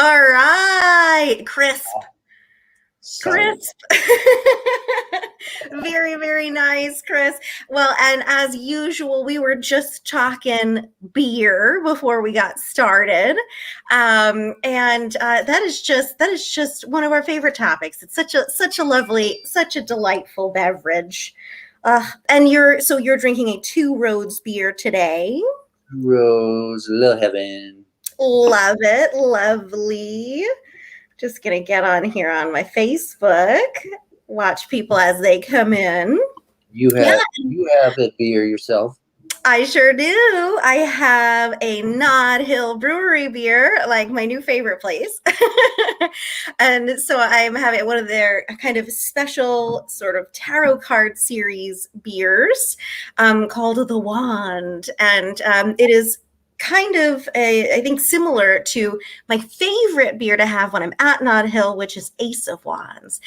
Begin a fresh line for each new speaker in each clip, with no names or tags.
All right. Crisp.
Solid.
Crisp. Very, very nice, Chris. Well, and as usual, we were just talking beer before we got started. And that is just one of our favorite topics. It's such a lovely, such a delightful beverage. And you're drinking a Two Roads beer today.
Rose, little heaven.
Love it. Lovely. Just gonna get on here on my Facebook, watch people as they come in.
You
Yeah,
have a beer yourself.
I sure do. I have a Nod Hill Brewery beer, like my new favorite place. And so I'm having one of their kind of special sort of tarot card series beers called The Wand. And it is kind of I think similar to my favorite beer to have when I'm at Nod Hill, which is Ace of Wands.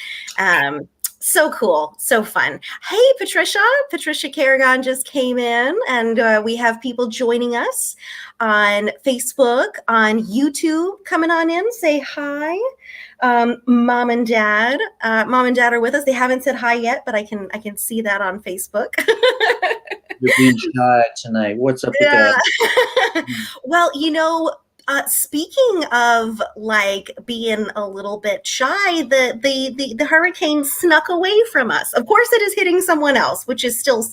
So cool, so fun. Hey, Patricia. Patricia Carrigan just came in, and we have people joining us on Facebook, on YouTube, coming on in. Say hi. Mom and Dad. Mom and Dad are with us. They haven't said hi yet, but I can see that on Facebook.
You're being shy tonight. What's up with
Yeah.
that?
Well, speaking of like being a little bit shy, the hurricane snuck away from us. Of course, it is hitting someone else, which is still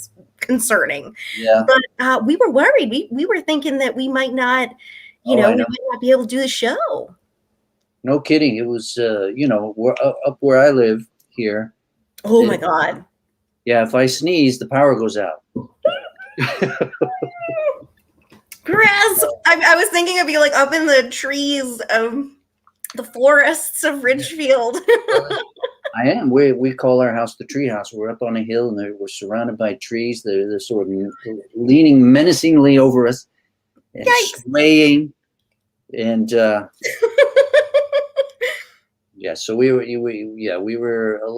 concerning.
Yeah.
But we were worried. We were thinking that we might not,
I know.
we might not be able to do the show.
No kidding. It was, we're up where I live here.
Oh my God.
Yeah, if I sneeze, the power goes out.
Chris, I was thinking of you like up in the trees of the forests of Ridgefield.
I am. We call our house the tree house. We're up on a hill and we're surrounded by trees. They're sort of leaning menacingly over us and swaying. And yeah, so we were a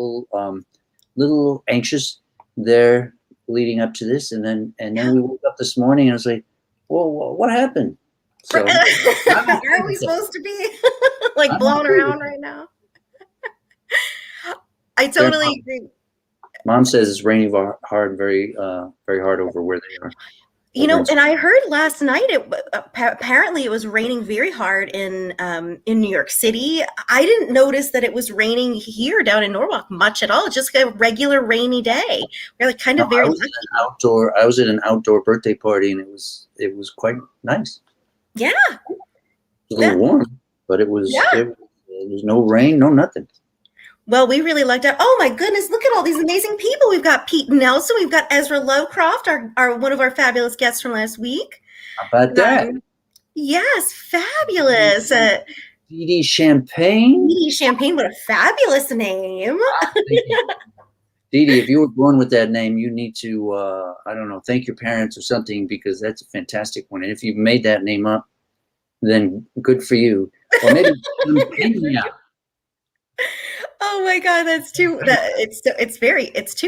little anxious there leading up to this, and then we woke up this morning and I was like, well, what happened? So
are we supposed to be like blown around right now? I totally agree.
Mom says it's raining hard, very hard over where they are.
And I heard last night apparently it was raining very hard in New York City. I didn't notice that it was raining here down in Norwalk much at all. Just a regular rainy day. We're like kind of very lucky.
I was at an outdoor birthday party and it was quite nice.
Yeah.
It was a little warm, but it was there was no rain, no nothing.
Well, we really lucked out. Oh my goodness, look at all these amazing people. We've got Pete Nelson. We've got Ezra Lovecroft, our one of our fabulous guests from last week.
How about that?
Yes, fabulous.
Dee Champagne.
Dee Champagne, what a fabulous name.
Dee, if you were born with that name, you need to, I don't know, thank your parents or something, because that's a fantastic one. And if you made that name up, then good for you. Or maybe Champagne.
Oh my God, it's too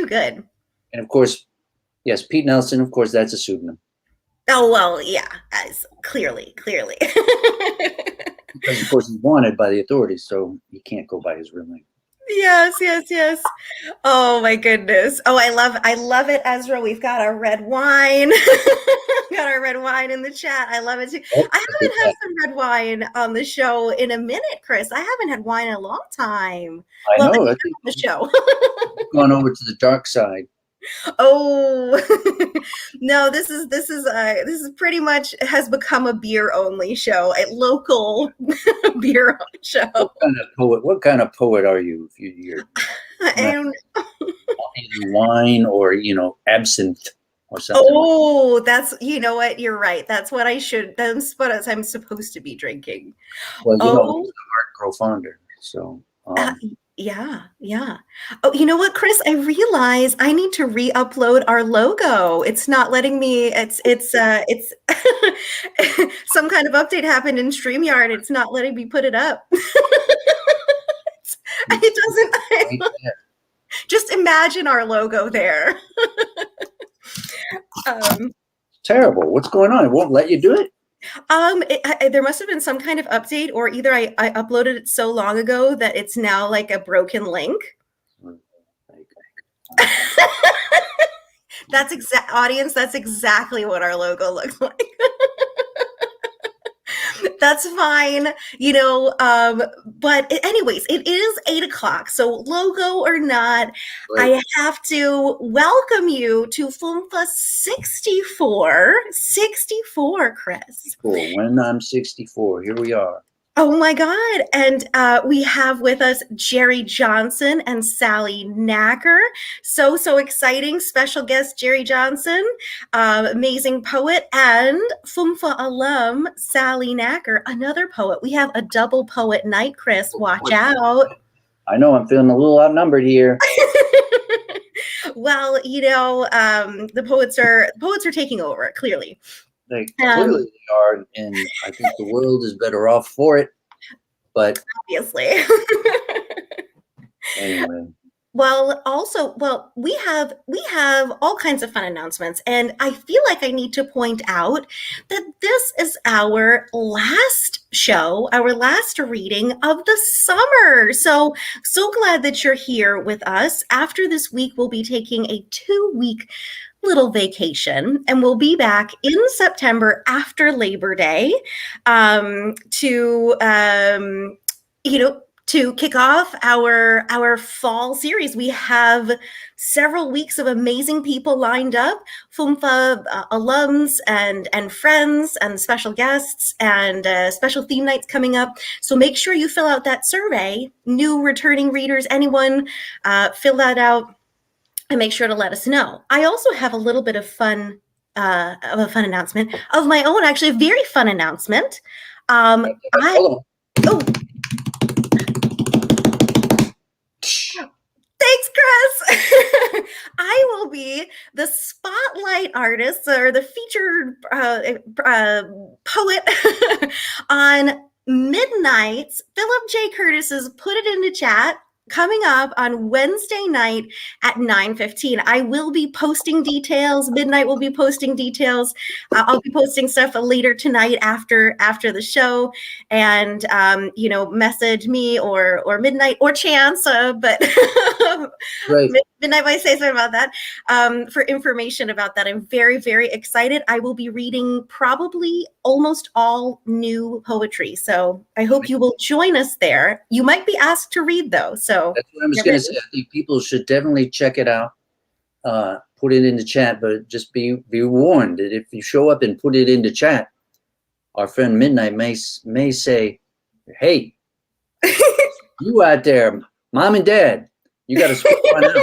good.
And of course, yes, Pete Nelson, of course, that's a pseudonym.
Oh, well, yeah, clearly.
Because of course he's wanted by the authorities, so he can't go by his real name.
Yes. Oh my goodness. Oh, I love it, Ezra. We've got our red wine. Got our red wine in the chat. I love it too. I haven't had some red wine on the show in a minute, Chris. I haven't had wine in a long time.
I know.
On the show.
Gone over to the dark side.
Oh no, this is pretty much has become a beer only show, a local beer show.
What kind of poet are you? If you're wine or absinthe or something.
Oh, that's what, you're right. That's what that's what I'm supposed to be drinking.
Well, art grow fonder. So
yeah. Oh, you know what, Chris? I realize I need to re-upload our logo. It's not letting me. It's some kind of update happened in StreamYard. It's not letting me put it up. It doesn't. Just imagine our logo there.
Terrible. What's going on? It won't let you do it?
There must have been some kind of update, or either I uploaded it so long ago that it's now like a broken link. That's audience. That's exactly what our logo looks like. That's fine, but anyways, it is 8 o'clock. So logo or not,
Right.
I have to welcome you to FUMFA 64, Chris.
Cool. When I'm 64, here we are.
Oh my God. And we have with us Jerry Johnson and Sally Nacker. So exciting. Special guest Jerry Johnson, amazing poet, and FUMFA alum Sally Nacker, another poet. We have a double poet night, Chris. Watch out.
I know I'm feeling a little outnumbered here.
Well, the poets are taking over, clearly.
Clearly they are, and I think the world is better off for it. But
obviously.
Anyway.
Well, we have all kinds of fun announcements, and I feel like I need to point out that this is our last show, our last reading of the summer. So glad that you're here with us. After this week, we'll be taking a 2-week little vacation, and we'll be back in September after Labor Day to kick off our fall series. We have several weeks of amazing people lined up, FUMFA alums and friends and special guests, and special theme nights coming up. So make sure you fill out that survey. New returning readers, anyone, fill that out and make sure to let us know. I also have a little bit of fun announcement of my own, actually a very fun announcement.
Hold on.
Thanks, Chris. I will be the spotlight artist or the featured poet on Midnight's Philip J. Curtis's Put It in the Chat, coming up on Wednesday night at 9:15. I will be posting details. Midnight will be posting details. I'll be posting stuff later tonight after the show, and message me or Midnight or Chance, but
right.
Midnight might say something about that for information about that. I'm very, very excited. I will be reading probably almost all new poetry, so I hope you will join us there. You might be asked to read, though, so
that's what I was going to say. I think people should definitely check it out. Put it in the chat, but just be warned that if you show up and put it in the chat, our friend Midnight may say, "Hey, you out there, Mom and Dad, you got to switch one out."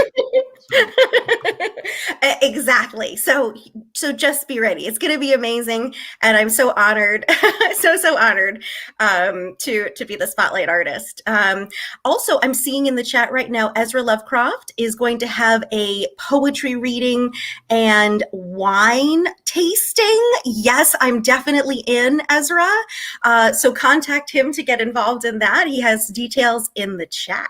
Exactly. So just be ready. It's going to be amazing, and I'm so honored, so honored to be the spotlight artist. Also, I'm seeing in the chat right now, Ezra Lovecroft is going to have a poetry reading and wine tasting. Yes, I'm definitely in, Ezra. So contact him to get involved in that. He has details in the chat.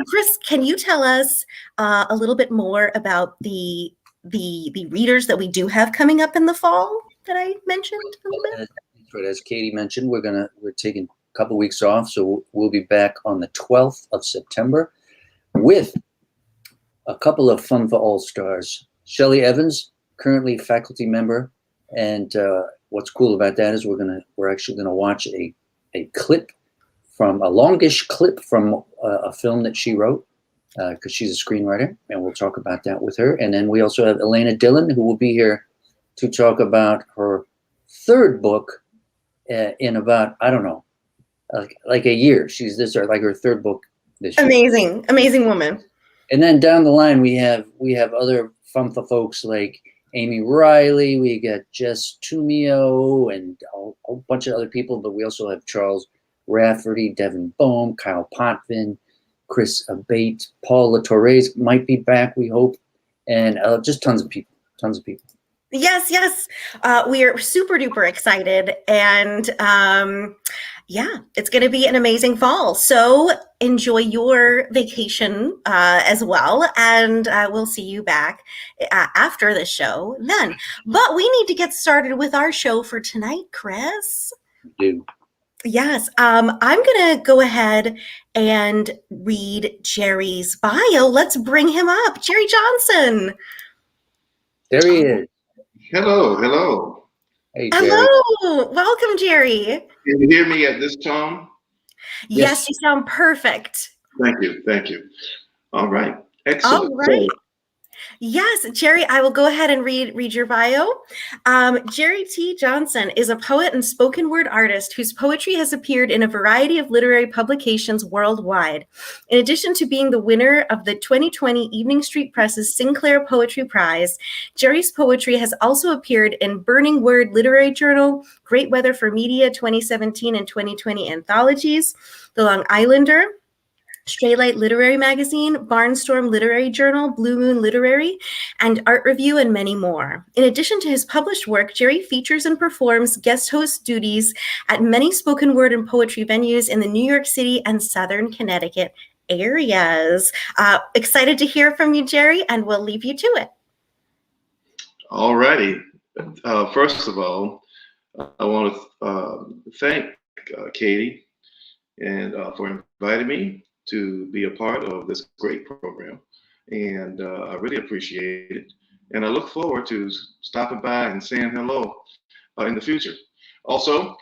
Chris, can you tell us a little bit more about the readers that we do have coming up in the fall that I mentioned a little bit?
Right, as Katie mentioned, we're taking a couple weeks off, so we'll be back on the 12th of September with a couple of FUMFA All-Stars. Shelley Evans, currently faculty member, and what's cool about that is we're actually gonna watch a clip from a longish clip from a film that she wrote, because she's a screenwriter, and we'll talk about that with her. And then we also have Elena Dillon, who will be here to talk about her third book in about, I don't know, like a year. She's like her third book this year.
Amazing woman.
And then down the line, we have other FUMFA folks like Amy Riley, we got Jess Tumio, and a whole bunch of other people, but we also have Charles Rafferty, Devin Bohm, Kyle Potvin, Chris Abate, Paul LaTorres might be back, we hope, and just tons of people.
Yes, yes. We are super duper excited. And yeah, it's going to be an amazing fall. So enjoy your vacation as well. And we'll see you back after the show then. But we need to get started with our show for tonight, Chris.
Do.
Yes, I'm going to go ahead and read Jerry's bio. Let's bring him up. Jerry Johnson.
There he is.
Hello, hello.
Hey, Jerry.
Hello. Welcome, Jerry.
Can you hear me at this tone?
Yes,
Yes.
you sound perfect.
Thank you, thank you. All right,
All
excellent.
right. Yes, Jerry, I will go ahead and read your bio. Jerry T. Johnson is a poet and spoken word artist whose poetry has appeared in a variety of literary publications worldwide. In addition to being the winner of the 2020 Evening Street Press's Sinclair Poetry Prize, Jerry's poetry has also appeared in Burning Word Literary Journal, Great Weather for Media 2017 and 2020 anthologies, The Long Islander, Straylight Literary Magazine, Barnstorm Literary Journal, Blue Moon Literary, and Art Review, and many more. In addition to his published work, Jerry features and performs guest host duties at many spoken word and poetry venues in the New York City and Southern Connecticut areas. Excited to hear from you, Jerry, and we'll leave you to it.
All righty. First of all, I want to thank Katie and for inviting me to be a part of this great program. And I really appreciate it. And I look forward to stopping by and saying hello in the future. Also,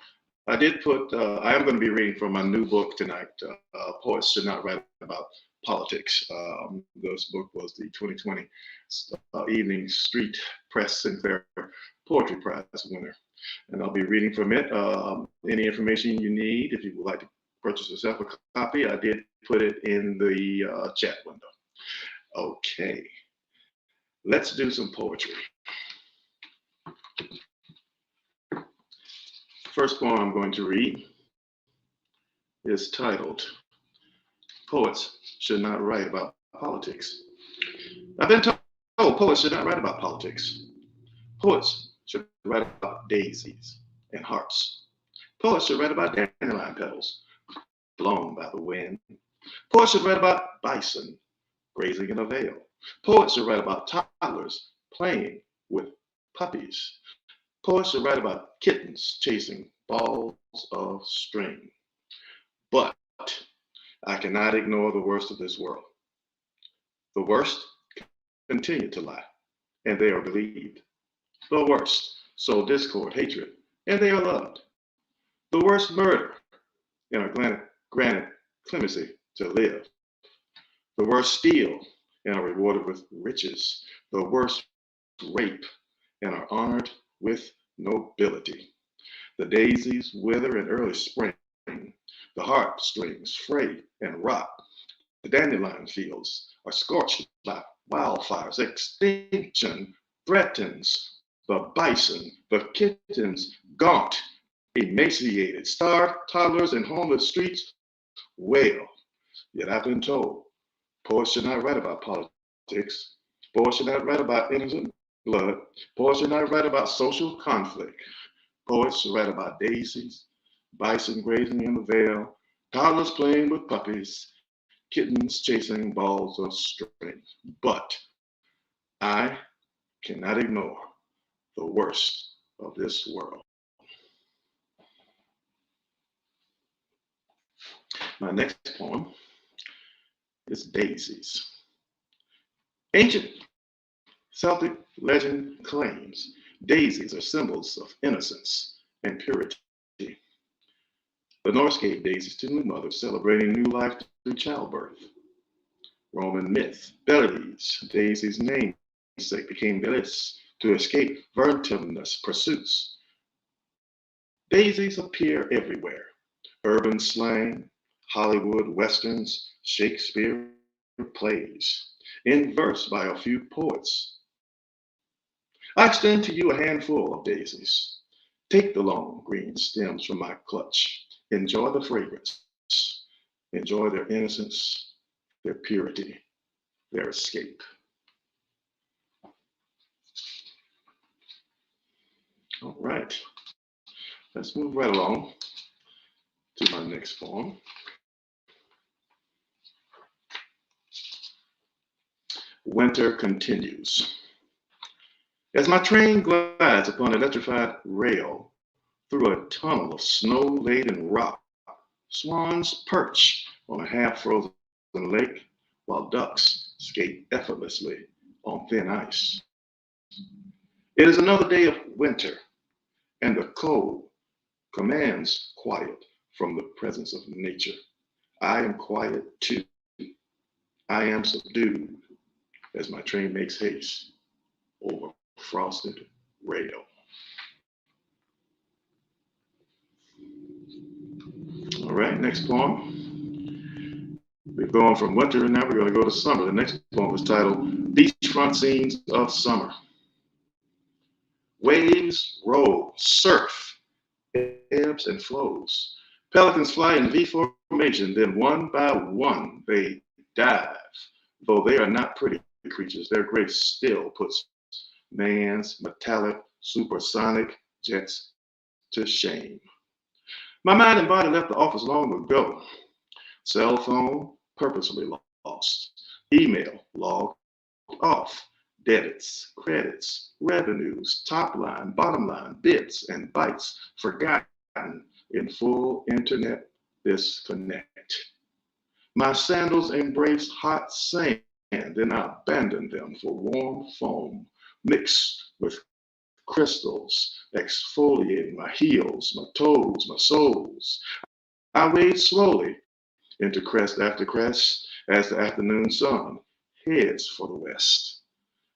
I am going to be reading from my new book tonight, Poets Should Not Write About Politics. This book was the 2020 Evening Street Press Sinclair Poetry Prize winner. And I'll be reading from it. Any information you need, if you would like to purchase yourself a copy, I did put it in the chat window. Okay, let's do some poetry. First poem I'm going to read is titled, Poets Should Not Write About Politics. I've been told poets should not write about politics. Poets should write about daisies and hearts. Poets should write about dandelion petals blown by the wind. Poets should write about bison grazing in a vale. Poets should write about toddlers playing with puppies. Poets should write about kittens chasing balls of string. But I cannot ignore the worst of this world. The worst continue to lie, and they are believed. The worst sow discord, hatred, and they are loved. The worst murder, and are granted clemency to live. The worst steal, and are rewarded with riches. The worst rape, and are honored with nobility. The daisies wither in early spring. The heartstrings fray and rot. The dandelion fields are scorched by wildfires. Extinction threatens the bison, the kittens gaunt, emaciated, starved toddlers in homeless streets wail. Yet I've been told poets should not write about politics. Poets should not write about innocent blood. Poets should not write about social conflict. Poets should write about daisies, bison grazing in the vale, toddlers playing with puppies, kittens chasing balls of string. But I cannot ignore the worst of this world. My next poem is Daisies. Ancient Celtic legend claims daisies are symbols of innocence and purity. The Norse gave daisies to new mothers celebrating new life through childbirth. Roman myth, Beldes, Daisy's namesake, became Belis to escape vertiginous pursuits. Daisies appear everywhere. Urban slang, Hollywood westerns, Shakespeare plays, in verse by a few poets. I extend to you a handful of daisies. Take the long green stems from my clutch. Enjoy the fragrance. Enjoy their innocence, their purity, their escape. All right, let's move right along to my next poem. Winter continues. As my train glides upon electrified rail through a tunnel of snow-laden rock, swans perch on a half-frozen lake while ducks skate effortlessly on thin ice. It is another day of winter, and the cold commands quiet from the presence of nature. I am quiet too. I am subdued as my train makes haste over frosted rail. All right, next poem. We're going from winter and now we're going to go to summer. The next poem is titled Beachfront Scenes of Summer. Waves roll, surf, ebbs and flows. Pelicans fly in V formation, then one by one they dive. Though they are not pretty creatures, their grace still puts man's metallic supersonic jets to shame. My mind and body left the office long ago. Cell phone purposely lost. Email logged off. Debits, credits, revenues, top line, bottom line, bits and bytes forgotten in full internet disconnect. My sandals embrace hot sand, then I abandon them for warm foam mixed with crystals, exfoliating my heels, my toes, my soles. I wade slowly into crest after crest as the afternoon sun heads for the west.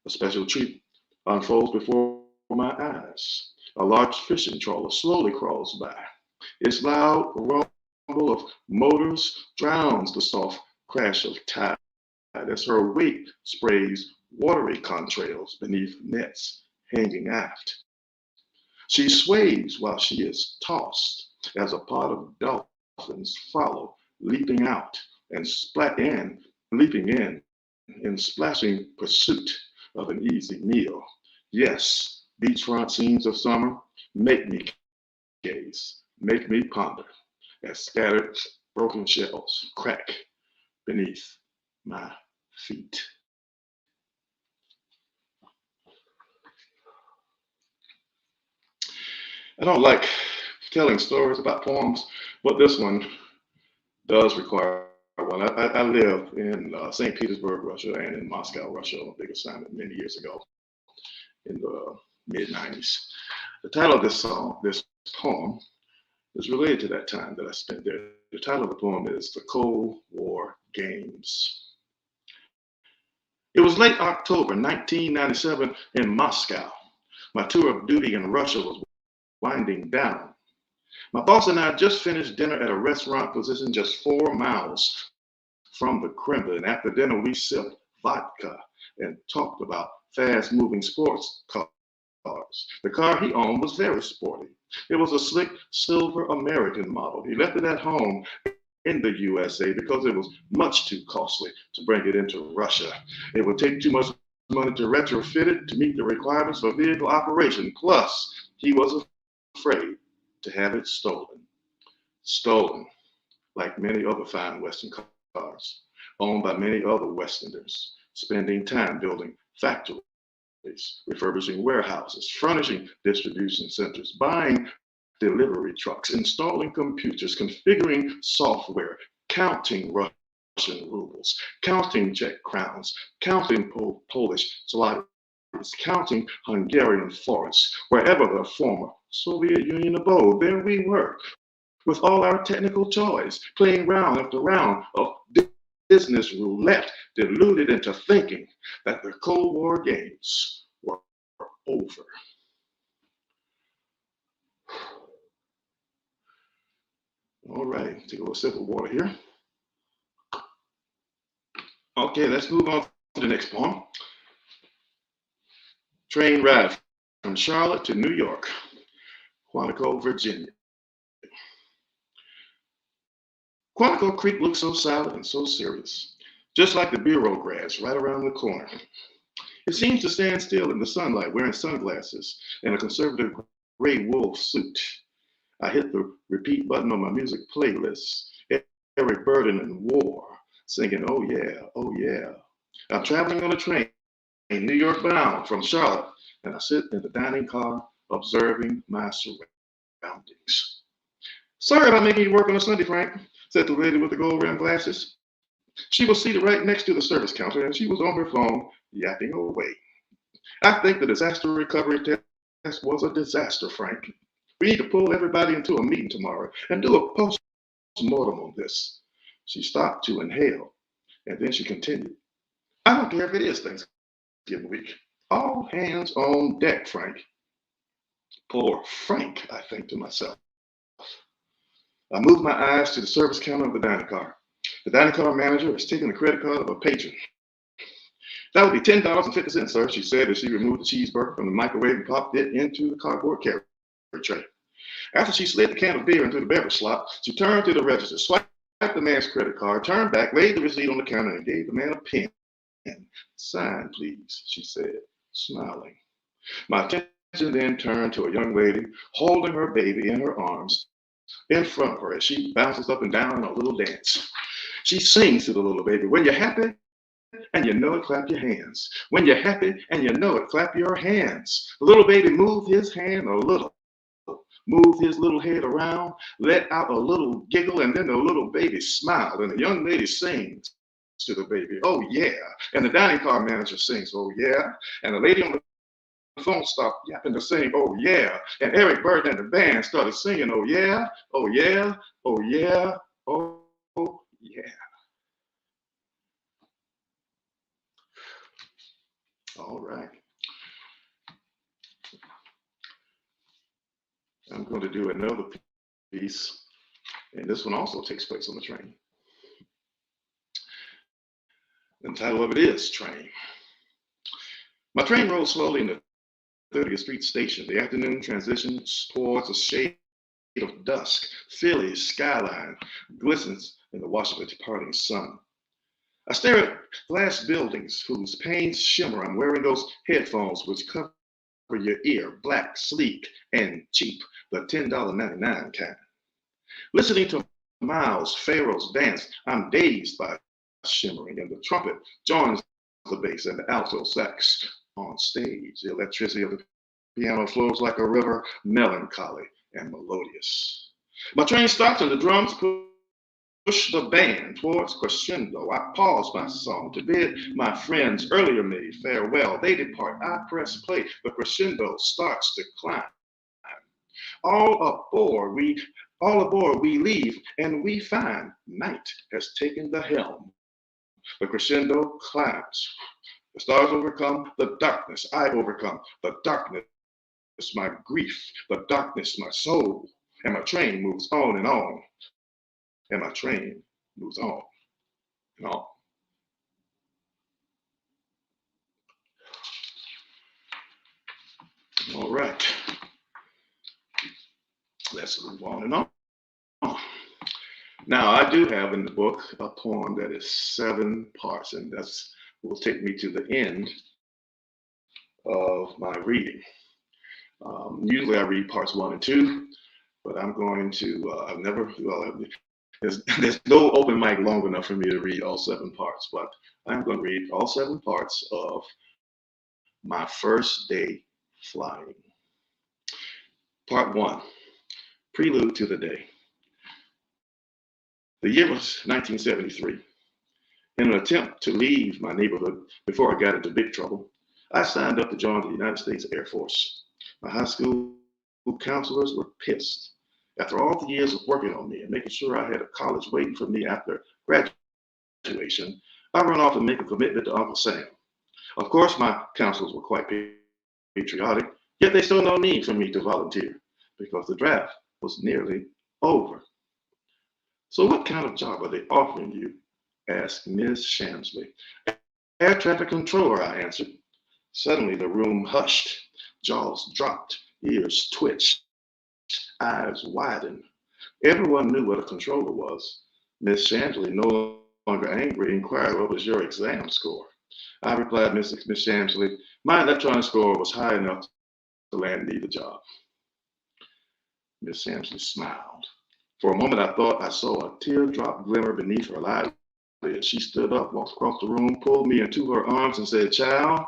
A special treat unfolds before my eyes. A large fishing trawler slowly crawls by. Its loud rumble of motors drowns the soft crash of tide as her weight sprays watery contrails beneath nets hanging aft. She sways while she is tossed as a pod of dolphins follow, leaping out and leaping in splashing pursuit of an easy meal. Yes, beachfront scenes of summer make me gaze, make me ponder as scattered broken shells crack beneath my feet. I don't like telling stories about poems, but this one does require one. I lived in St. Petersburg, Russia, and in Moscow, Russia, on a big assignment many years ago in the mid-90s. The title of this poem, is related to that time that I spent there. The title of the poem is The Cold War Games. It was late October 1997 in Moscow. My tour of duty in Russia was winding down. My boss and I just finished dinner at a restaurant positioned just 4 miles from the Kremlin. After dinner, we sipped vodka and talked about fast-moving sports cars. The car he owned was very sporty. It was a slick silver American model. He left it at home in the USA because it was much too costly to bring it into Russia. It would take too much money to retrofit it to meet the requirements for vehicle operation. Plus, he was afraid to have it stolen. Stolen, like many other fine Western cars, owned by many other Westerners, spending time building factories, refurbishing warehouses, furnishing distribution centers, buying delivery trucks, installing computers, configuring software, counting Russian rubles, counting Czech crowns, counting Polish zlotys, counting Hungarian forints. Wherever the former Soviet Union abode, there we were, with all our technical toys, playing round after round of business roulette, deluded into thinking that the Cold War games were over. All right, take a little sip of water here. Okay, let's move on to the next poem. Train ride from Charlotte to New York, Quantico, Virginia. Quantico Creek looks so silent and so serious, just like the bureau grass right around the corner. It seems to stand still in the sunlight, wearing sunglasses and a conservative gray wool suit. I hit the repeat button on my music playlist. Eric Belden and War, singing, oh yeah, oh yeah. I'm traveling on a train, New York bound from Charlotte, and I sit in the dining car observing my surroundings. Sorry about making you work on a Sunday, Frank, said the lady with the gold rimmed glasses. She was seated right next to the service counter, and she was on her phone, yapping away. I think the disaster recovery test was a disaster, Frank. We need to pull everybody into a meeting tomorrow and do a post-mortem on this. She stopped to inhale, and then she continued. I don't care if it is Thanksgiving week. All hands on deck, Frank. Poor Frank, I think to myself. I moved my eyes to the service counter of the dining car. The dining car manager is taking the credit card of a patron. That would be $10.50, sir, she said as she removed the cheeseburger from the microwave and popped it into the cardboard carry tray. After she slid the can of beer into the beverage slot, she turned to the register, swiped the man's credit card, turned back, laid the receipt on the counter, and gave the man a pen. Sign, please, she said, smiling. My attention then turned to a young lady holding her baby in her arms in front of her as she bounces up and down in a little dance. She sings to the little baby, when you're happy and you know it, clap your hands. When you're happy and you know it, clap your hands. The little baby moved his hand a little, moved his little head around, let out a little giggle, and then the little baby smiled, and the young lady sings to the baby, oh yeah. And the dining car manager sings, oh yeah. And the lady on the phone stopped yapping to sing, oh yeah. And Eric Belden and the band started singing, oh yeah, oh yeah, oh yeah, oh yeah. All right. I'm going to do another piece, and this one also takes place on the train. The title of it is Train. My train rolls slowly in the 30th Street station. The afternoon transitions towards a shade of dusk. Philly's skyline glistens in the wash of the departing sun. I stare at glass buildings whose panes shimmer. I'm wearing those headphones which cover your ear, black, sleek, and cheap, the $10.99 kind. Listening to Miles Pharaoh's dance, I'm dazed by shimmering, and the trumpet joins the bass and the alto sax on stage. The electricity of the piano flows like a river, melancholy and melodious. My train stops and the drums push the band towards crescendo. I pause my song to bid my friends earlier made farewell. They depart. I press play. The crescendo starts to climb. All aboard we leave, and we find night has taken the helm. The crescendo climbs. The stars overcome the darkness. I overcome the darkness, my grief, the darkness, my soul. And my train moves on and on. And my train moves on and on. All right. Let's move on and on. Now, I do have in the book a poem that is 7 parts, and that's will take me to the end of my reading. Usually I read parts 1 and 2, but I'm going to, I've never, well, there's no open mic long enough for me to read all 7 parts, but I'm going to read all 7 parts of my first day flying. Part 1, Prelude to the Day. The year was 1973. In an attempt to leave my neighborhood before I got into big trouble, I signed up to join the United States Air Force. My high school counselors were pissed. After all the years of working on me and making sure I had a college waiting for me after graduation, I run off and make a commitment to Uncle Sam. Of course, my counselors were quite patriotic, yet they saw no need for me to volunteer because the draft was nearly over. So what kind of job are they offering you? Asked Ms. Shamsley. Air traffic controller, I answered. Suddenly the room hushed, jaws dropped, ears twitched, eyes widened. Everyone knew what a controller was. Ms. Shamsley, no longer angry, inquired, what was your exam score? I replied, Ms. Shamsley, my electronic score was high enough to land me the job. Miss Sampson smiled. For a moment, I thought I saw a teardrop glimmer beneath her eyelid. She stood up, walked across the room, pulled me into her arms, and said, "Child,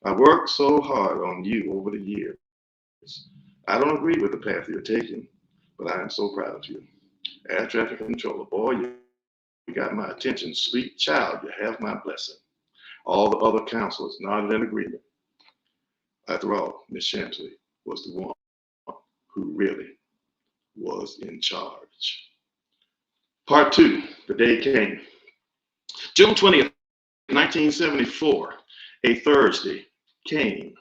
I worked so hard on you over the years. I don't agree with the path you're taking, but I am so proud of you. Air traffic controller, boy, you got my attention. Sweet child, you have my blessing." All the other counselors nodded in agreement. After all, Miss Shamsley was the one who really was in charge. Part 2, the day came. June 20th, 1974, a Thursday, came.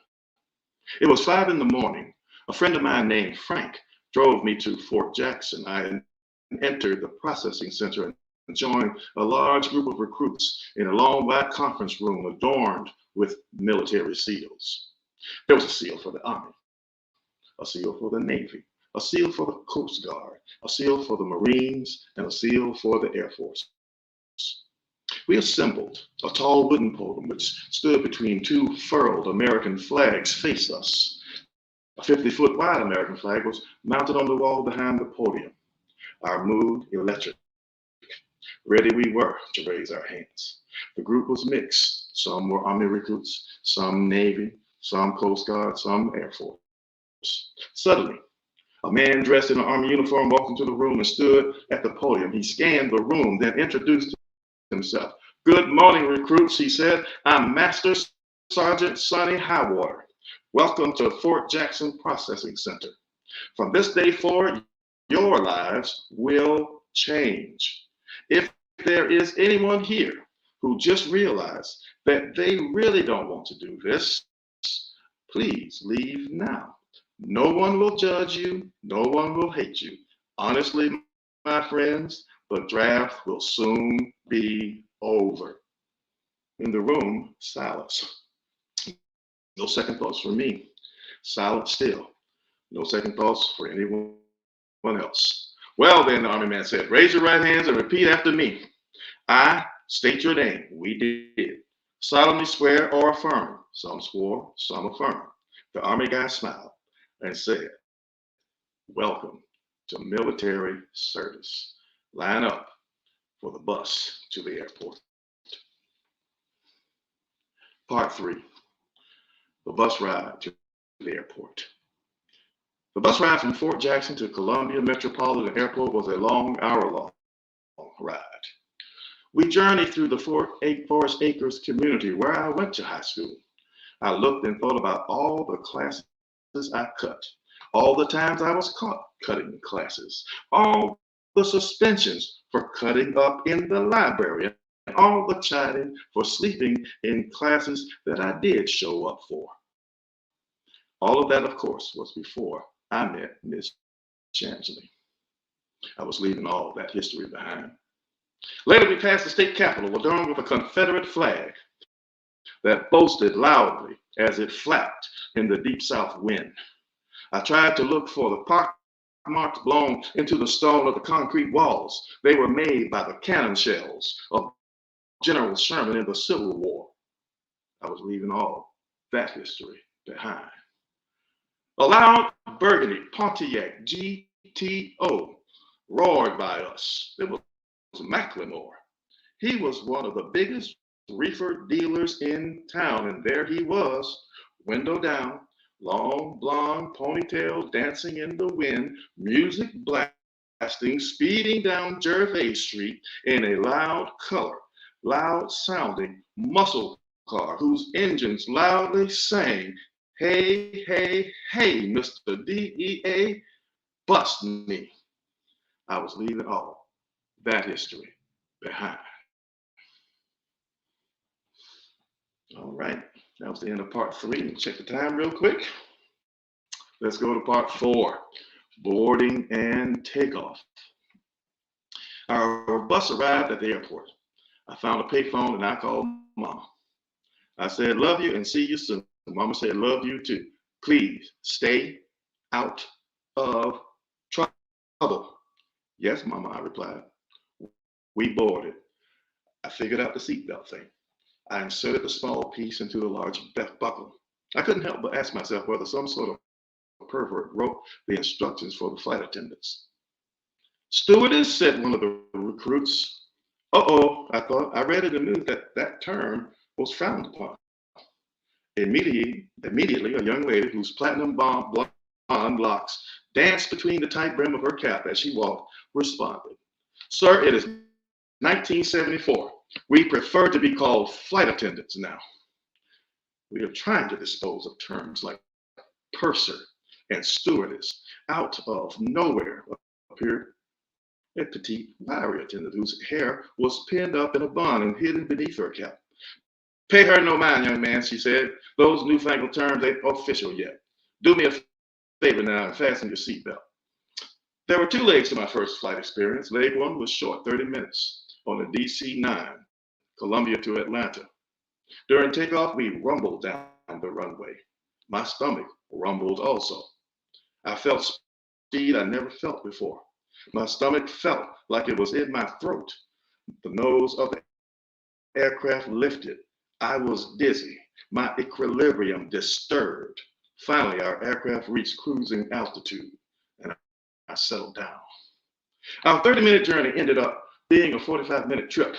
It was 5 in the morning. A friend of mine named Frank drove me to Fort Jackson. I entered the processing center and joined a large group of recruits in a long, wide conference room adorned with military seals. There was a seal for the Army, a seal for the Navy, a seal for the Coast Guard, a seal for the Marines, and a seal for the Air Force. We assembled. A tall wooden podium which stood between two furled American flags faced us. A 50-foot wide American flag was mounted on the wall behind the podium. Our mood electric. Ready we were to raise our hands. The group was mixed. Some were Army recruits, some Navy, some Coast Guard, some Air Force. Suddenly, a man dressed in an Army uniform walked into the room and stood at the podium. He scanned the room, then introduced himself. "Good morning, recruits," he said. "I'm Master Sergeant Sonny Highwater. Welcome to Fort Jackson Processing Center. From this day forward, your lives will change. If there is anyone here who just realized that they really don't want to do this, please leave now. No one will judge you. No one will hate you. Honestly, my friends, the draft will soon be over." In the room, silence. No second thoughts for me. Silence still. No second thoughts for anyone else. "Well then," the Army man said, "raise your right hands and repeat after me. I state your name." We did. "Solemnly swear or affirm." Some swore, some affirmed. The Army guy smiled and said, "Welcome to military service. Line up for the bus to the airport." Part 3, the bus ride to the airport. The bus ride from Fort Jackson to Columbia Metropolitan Airport was a long, hour-long ride. We journeyed through the Forest Acres community where I went to high school. I looked and thought about all the classes I cut, all the times I was caught cutting classes, all the suspensions for cutting up in the library, and all the chiding for sleeping in classes that I did show up for. All of that, of course, was before I met Miss Shamsley. I was leaving all that history behind. Later, we passed the state capitol adorned with a Confederate flag that boasted loudly as it flapped in the deep south wind. I tried to look for the pock marks blown into the stone of the concrete walls. They were made by the cannon shells of General Sherman in the Civil War. I was leaving all that history behind. A loud burgundy Pontiac GTO roared by us. It was Macklemore. He was one of the biggest reefer dealers in town, and there he was, window down, long blonde ponytail dancing in the wind, music blasting, speeding down Gervais Street in a loud sounding muscle car whose engines loudly sang, "Hey, hey, hey, Mr. DEA, bust me." I was leaving all that history behind. All right, that was the end of part 3. Check the time real quick. Let's go to part 4, boarding and takeoff. Our bus arrived at the airport. I found a payphone and I called Mama. I said, "Love you and see you soon." Mama said, "Love you too. Please stay out of trouble." "Yes, Mama," I replied. We boarded. I figured out the seatbelt thing. I inserted the small piece into the large buckle. I couldn't help but ask myself whether some sort of pervert wrote the instructions for the flight attendants. "Stewardess," said one of the recruits. Uh-oh, I thought. I read in the news that that term was frowned upon. Immediately, a young lady whose platinum blonde locks danced between the tight brim of her cap as she walked responded. "Sir, it is 1974. We prefer to be called flight attendants now. We are trying to dispose of terms like purser and stewardess. Out of nowhere appeared a petite wiry attendant whose hair was pinned up in a bun and hidden beneath her cap. "Pay her no mind, young man," she said. "Those newfangled terms ain't official yet. Do me a favor now and fasten your seatbelt." There were two legs to my first flight experience. Leg one was short, 30 minutes, on the DC-9, Columbia to Atlanta. During takeoff, we rumbled down the runway. My stomach rumbled also. I felt speed I never felt before. My stomach felt like it was in my throat. The nose of the aircraft lifted. I was dizzy, my equilibrium disturbed. Finally, our aircraft reached cruising altitude, and I settled down. Our 30-minute journey ended up being a 45-minute trip.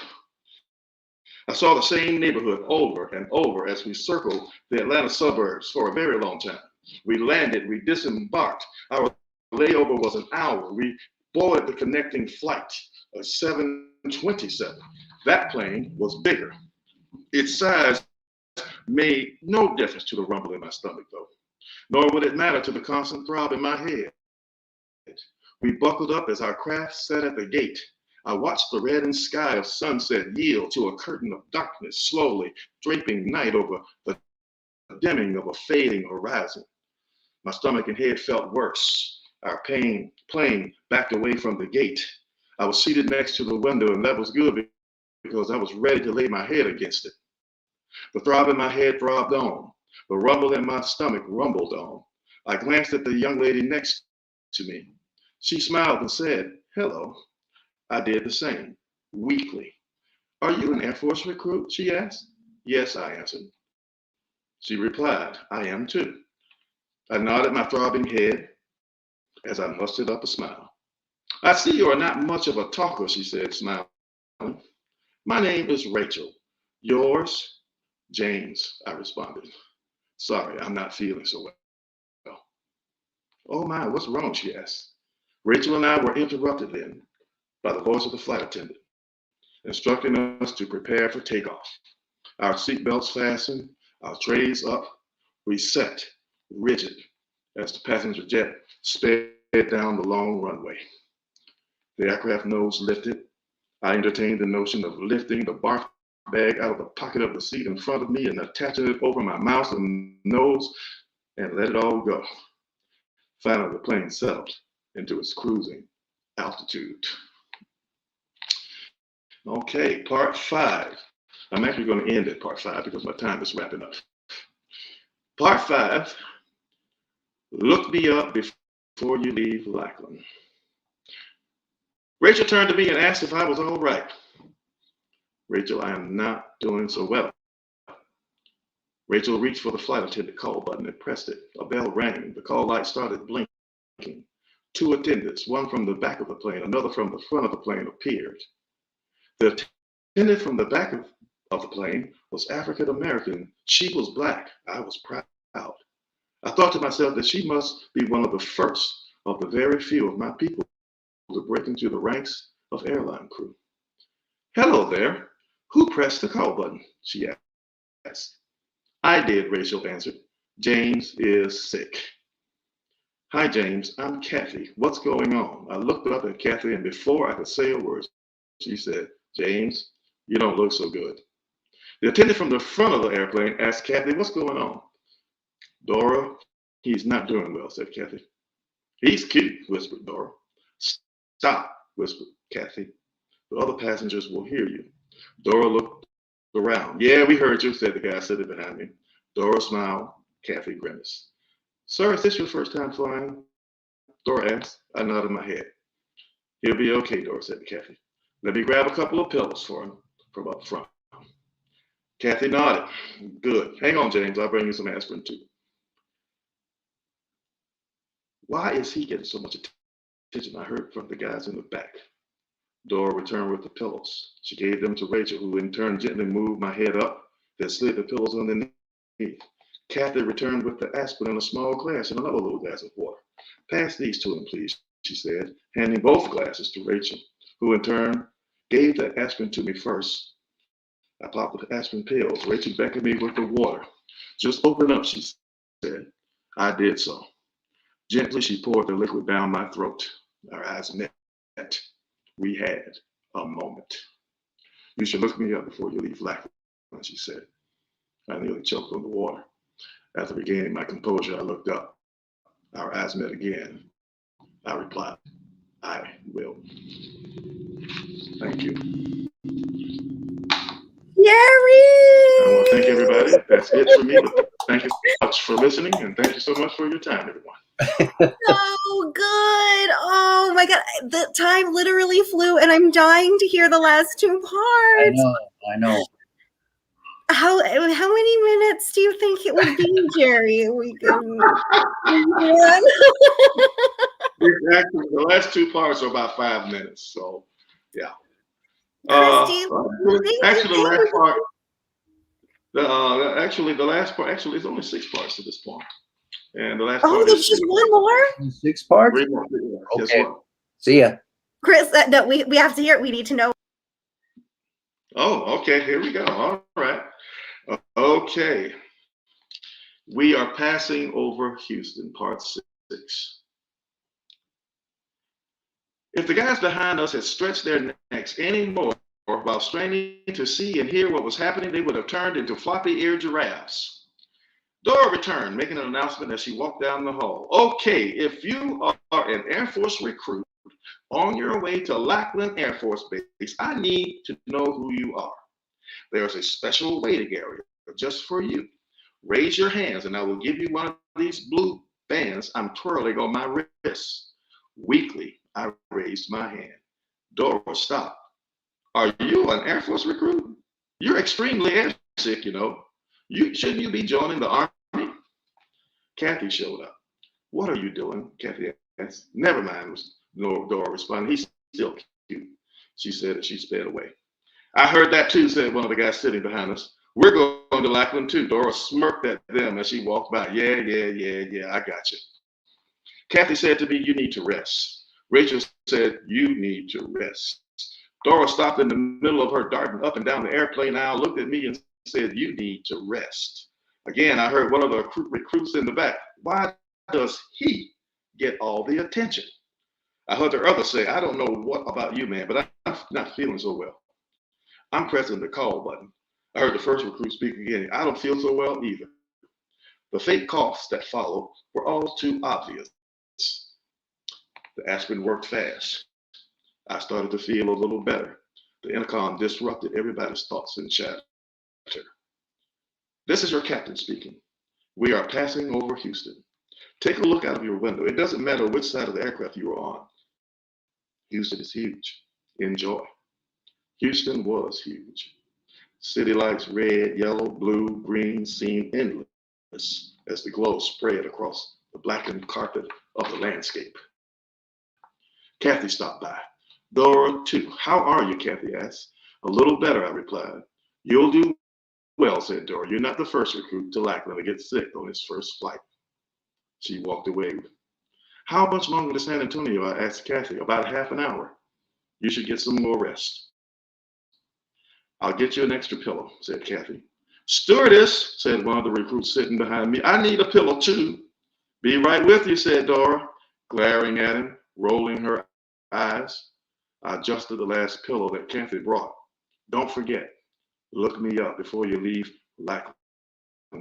I saw the same neighborhood over and over as we circled the Atlanta suburbs for a very long time. We landed, we disembarked. Our layover was an hour. We boarded the connecting flight, a 727. That plane was bigger. Its size made no difference to the rumble in my stomach, though, nor would it matter to the constant throb in my head. We buckled up as our craft sat at the gate. I watched the reddened sky of sunset yield to a curtain of darkness, slowly draping night over the dimming of a fading horizon. My stomach and head felt worse. Our plane backed away from the gate. I was seated next to the window, and that was good because I was ready to lay my head against it. The throb in my head throbbed on. The rumble in my stomach rumbled on. I glanced at the young lady next to me. She smiled and said, "Hello." I did the same, weakly. "Are you an Air Force recruit?" she asked. "Yes," I answered. She replied, "I am too." I nodded my throbbing head as I mustered up a smile. "I see you are not much of a talker," she said, smiling. "My name is Rachel. Yours?" "James," I responded. "Sorry, I'm not feeling so well." "Oh my, what's wrong?" she asked. Rachel and I were interrupted then by the voice of the flight attendant, instructing us to prepare for takeoff. Our seatbelts fastened, our trays up, we sat rigid as the passenger jet sped down the long runway. The aircraft nose lifted. I entertained the notion of lifting the barf bag out of the pocket of the seat in front of me and attaching it over my mouth and nose and let it all go. Finally, the plane settled into its cruising altitude. Okay, part 5. I'm actually going to end at part 5 because my time is wrapping up. Part 5, look me up before you leave Lackland. Rachel turned to me and asked if I was all right. "Rachel, I am not doing so well." Rachel reached for the flight attendant call button and pressed it. A bell rang. The call light started blinking. 2 attendants, one from the back of the plane, another from the front of the plane, appeared. The attendant from the back of the plane was African American. She was Black. I was proud. I thought to myself that she must be one of the first of the very few of my people to break into the ranks of airline crew. "Hello there. Who pressed the call button?" she asked. "I did," Rachel answered. "James is sick." "Hi, James. I'm Kathy. What's going on?" I looked up at Kathy, and before I could say a word, she said, "James, you don't look so good." The attendant from the front of the airplane asked Kathy, "What's going on?" "Dora, he's not doing well," said Kathy. "He's cute," whispered Dora. "Stop," whispered Kathy. "The other passengers will hear you." Dora looked around. "Yeah, we heard you," said the guy sitting behind me. Dora smiled. Kathy grimaced. "Sir, is this your first time flying?" Dora asked. I nodded my head. "He'll be okay," Dora said to Kathy. "Let me grab a couple of pillows for him from up front." Kathy nodded. "Good. Hang on, James. I'll bring you some aspirin too." Why is he getting so much attention? I heard from the guys in the back. Dora returned with the pillows. She gave them to Rachel, who in turn gently moved my head up, then slid the pillows underneath. Kathy returned with the aspirin in a small glass and another little glass of water. Pass these to him, please, she said, handing both glasses to Rachel, who in turn gave the aspirin to me first. I popped the aspirin pills. Rachel beckoned me with the water. Just open up, she said. I did so. Gently, she poured the liquid down my throat. Our eyes met. We had a moment. You should look me up before you leave Lackland, she said. I nearly choked on the water. After regaining my composure, I looked up. Our eyes met again. I replied, I will. Thank you.
Jerry!
I want to thank everybody. That's it for me. But thank you so much for listening, and thank you so much for your time, everyone.
So good. Oh my God. The time literally flew, and I'm dying to hear the last two parts.
I know.
How many minutes do you think it would be, Jerry? We can.
Actually, the last two parts are about 5 minutes. So, yeah.
Christy,
Actually, the last part. The last part. Actually, it's only 6 parts to this point, and the last.
Oh, there's just one more.
6 parts.
3 more. Yeah.
Okay. See ya,
Chris. No, we have to hear it. We need to know.
Oh, okay. Here we go. All right. Okay. We are passing over Houston, part 6. If the guys behind us had stretched their necks any more while straining to see and hear what was happening, they would have turned into floppy-eared giraffes. Dora returned, making an announcement as she walked down the hall. Okay, if you are an Air Force recruit on your way to Lackland Air Force Base, I need to know who you are. There's a special waiting area just for you. Raise your hands and I will give you one of these blue bands I'm twirling on my wrist. Weakly, I raised my hand. Dora stopped. Are you an Air Force recruit? You're extremely airsick, you know. Shouldn't you be joining the Army? Kathy showed up. What are you doing? Kathy asked. Never mind, Dora responded. He's still cute, she said as she sped away. I heard that too, said one of the guys sitting behind us. We're going to Lackland too. Dora smirked at them as she walked by. Yeah, I got you. Kathy said to me, you need to rest. Rachel said, you need to rest. Dora stopped in the middle of her darting up and down the airplane aisle, looked at me and said, you need to rest. Again, I heard one of the recruits in the back. Why does he get all the attention? I heard the other say, I don't know what about you, man, but I'm not feeling so well. I'm pressing the call button. I heard the first recruit speak again. I don't feel so well either. The fake coughs that followed were all too obvious. The aspirin worked fast. I started to feel a little better. The intercom disrupted everybody's thoughts and chatter. This is your captain speaking. We are passing over Houston. Take a look out of your window. It doesn't matter which side of the aircraft you are on. Houston is huge. Enjoy. Houston was huge. City lights, red, yellow, blue, green, seemed endless as the glow spread across the blackened carpet of the landscape. Kathy stopped by. Dora, too. How are you, Kathy asked. A little better, I replied. You'll do well, said Dora. You're not the first recruit to Lackland to get sick on his first flight. She walked away. How much longer to San Antonio? I asked Kathy. About half an hour. You should get some more rest. I'll get you an extra pillow, said Kathy. Stewardess, said one of the recruits sitting behind me. I need a pillow too. Be right with you, said Dora, glaring at him, rolling her eyes. I adjusted the last pillow that Kathy brought. Don't forget, look me up before you leave Lackland,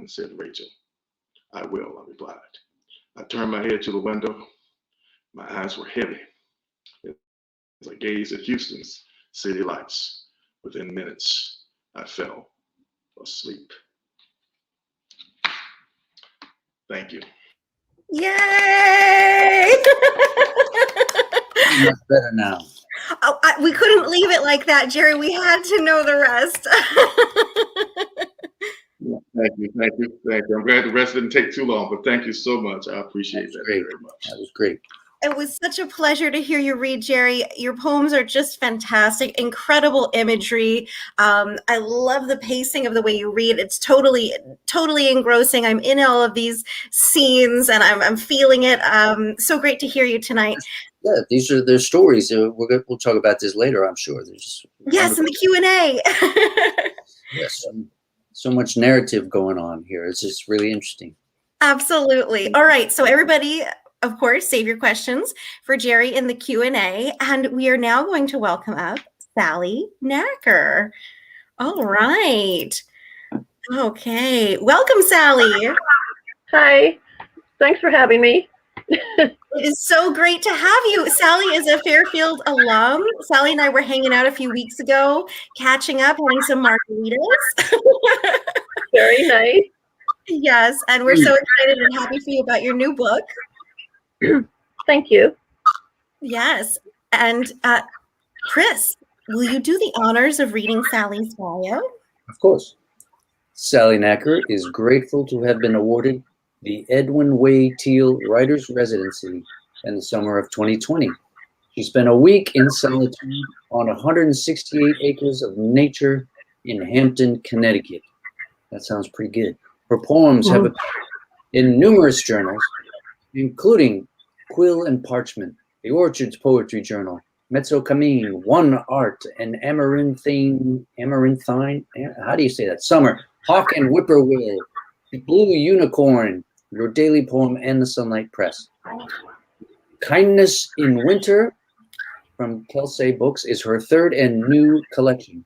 said Rachel. I will, I replied. I turned my head to the window. My eyes were heavy as I gazed at Houston's city lights. Within minutes, I fell asleep. Thank you.
Yay!
Much better now.
Oh, we couldn't leave it like that, Jerry. We had to know the rest.
Thank you, thank you, thank you. I'm glad the rest didn't take too long, but thank you so much. I appreciate that
great.
very much.
That was great.
It was such a pleasure to hear you read, Jerry. Your poems are just fantastic, incredible imagery. I love the pacing of the way you read. It's totally, totally engrossing. I'm in all of these scenes and I'm feeling it. So great to hear you tonight.
Yeah, these are their stories. We'll talk about this later, I'm sure. They're just
yes, in the Q&A.
Yes, so much narrative going on here. It's just really interesting.
Absolutely. All right. So everybody, of course, save your questions for Jerry in the Q&A. And we are now going to welcome up Sally Nacker. All right. Okay. Welcome, Sally.
Hi. Thanks for having me.
It is so great to have you. Sally is a Fairfield alum. Sally and I were hanging out a few weeks ago, catching up, having some margaritas.
Very nice.
Yes. And we're so excited and happy for you about your new book.
Thank you.
Yes. And Chris, will you do the honors of reading Sally's bio?
Of course. Sally Nacker is grateful to have been awarded the Edwin Way Teal Writers Residency in the summer of 2020. She spent a week in solitude on 168 acres of nature in Hampton, Connecticut. That sounds pretty good. Her poems have appeared in numerous journals, including Quill and Parchment, The Orchard's Poetry Journal, Mezzo Camine, One Art, and Amaranthine, how do you say that? Summer, Hawk and Whippoorwill, Blue Unicorn, Your Daily Poem, and the Sunlight Press. Kindness in Winter from Kelsey Books is her third and new collection.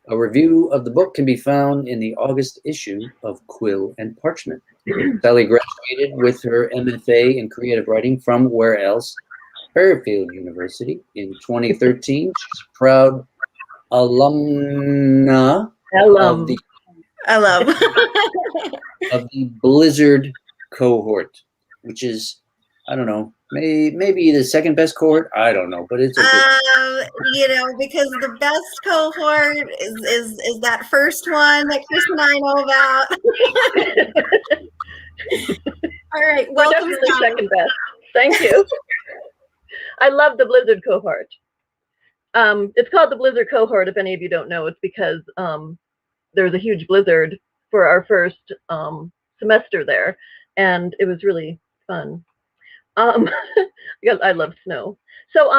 A review of the book can be found in the August issue of Quill and Parchment. Sally graduated with her MFA in creative writing from where else? Fairfield University in 2013. She's a proud alumna of the Blizzard cohort, which is, I don't know, maybe the second best cohort. I don't know, but it's okay.
Because the best cohort is that first one that Chris and I know about. All right, welcome.
We're definitely second best. Thank you. I love the Blizzard cohort. It's called the Blizzard cohort. If any of you don't know, it's because there was a huge blizzard for our first semester there, and it was really fun. Because I love snow. So,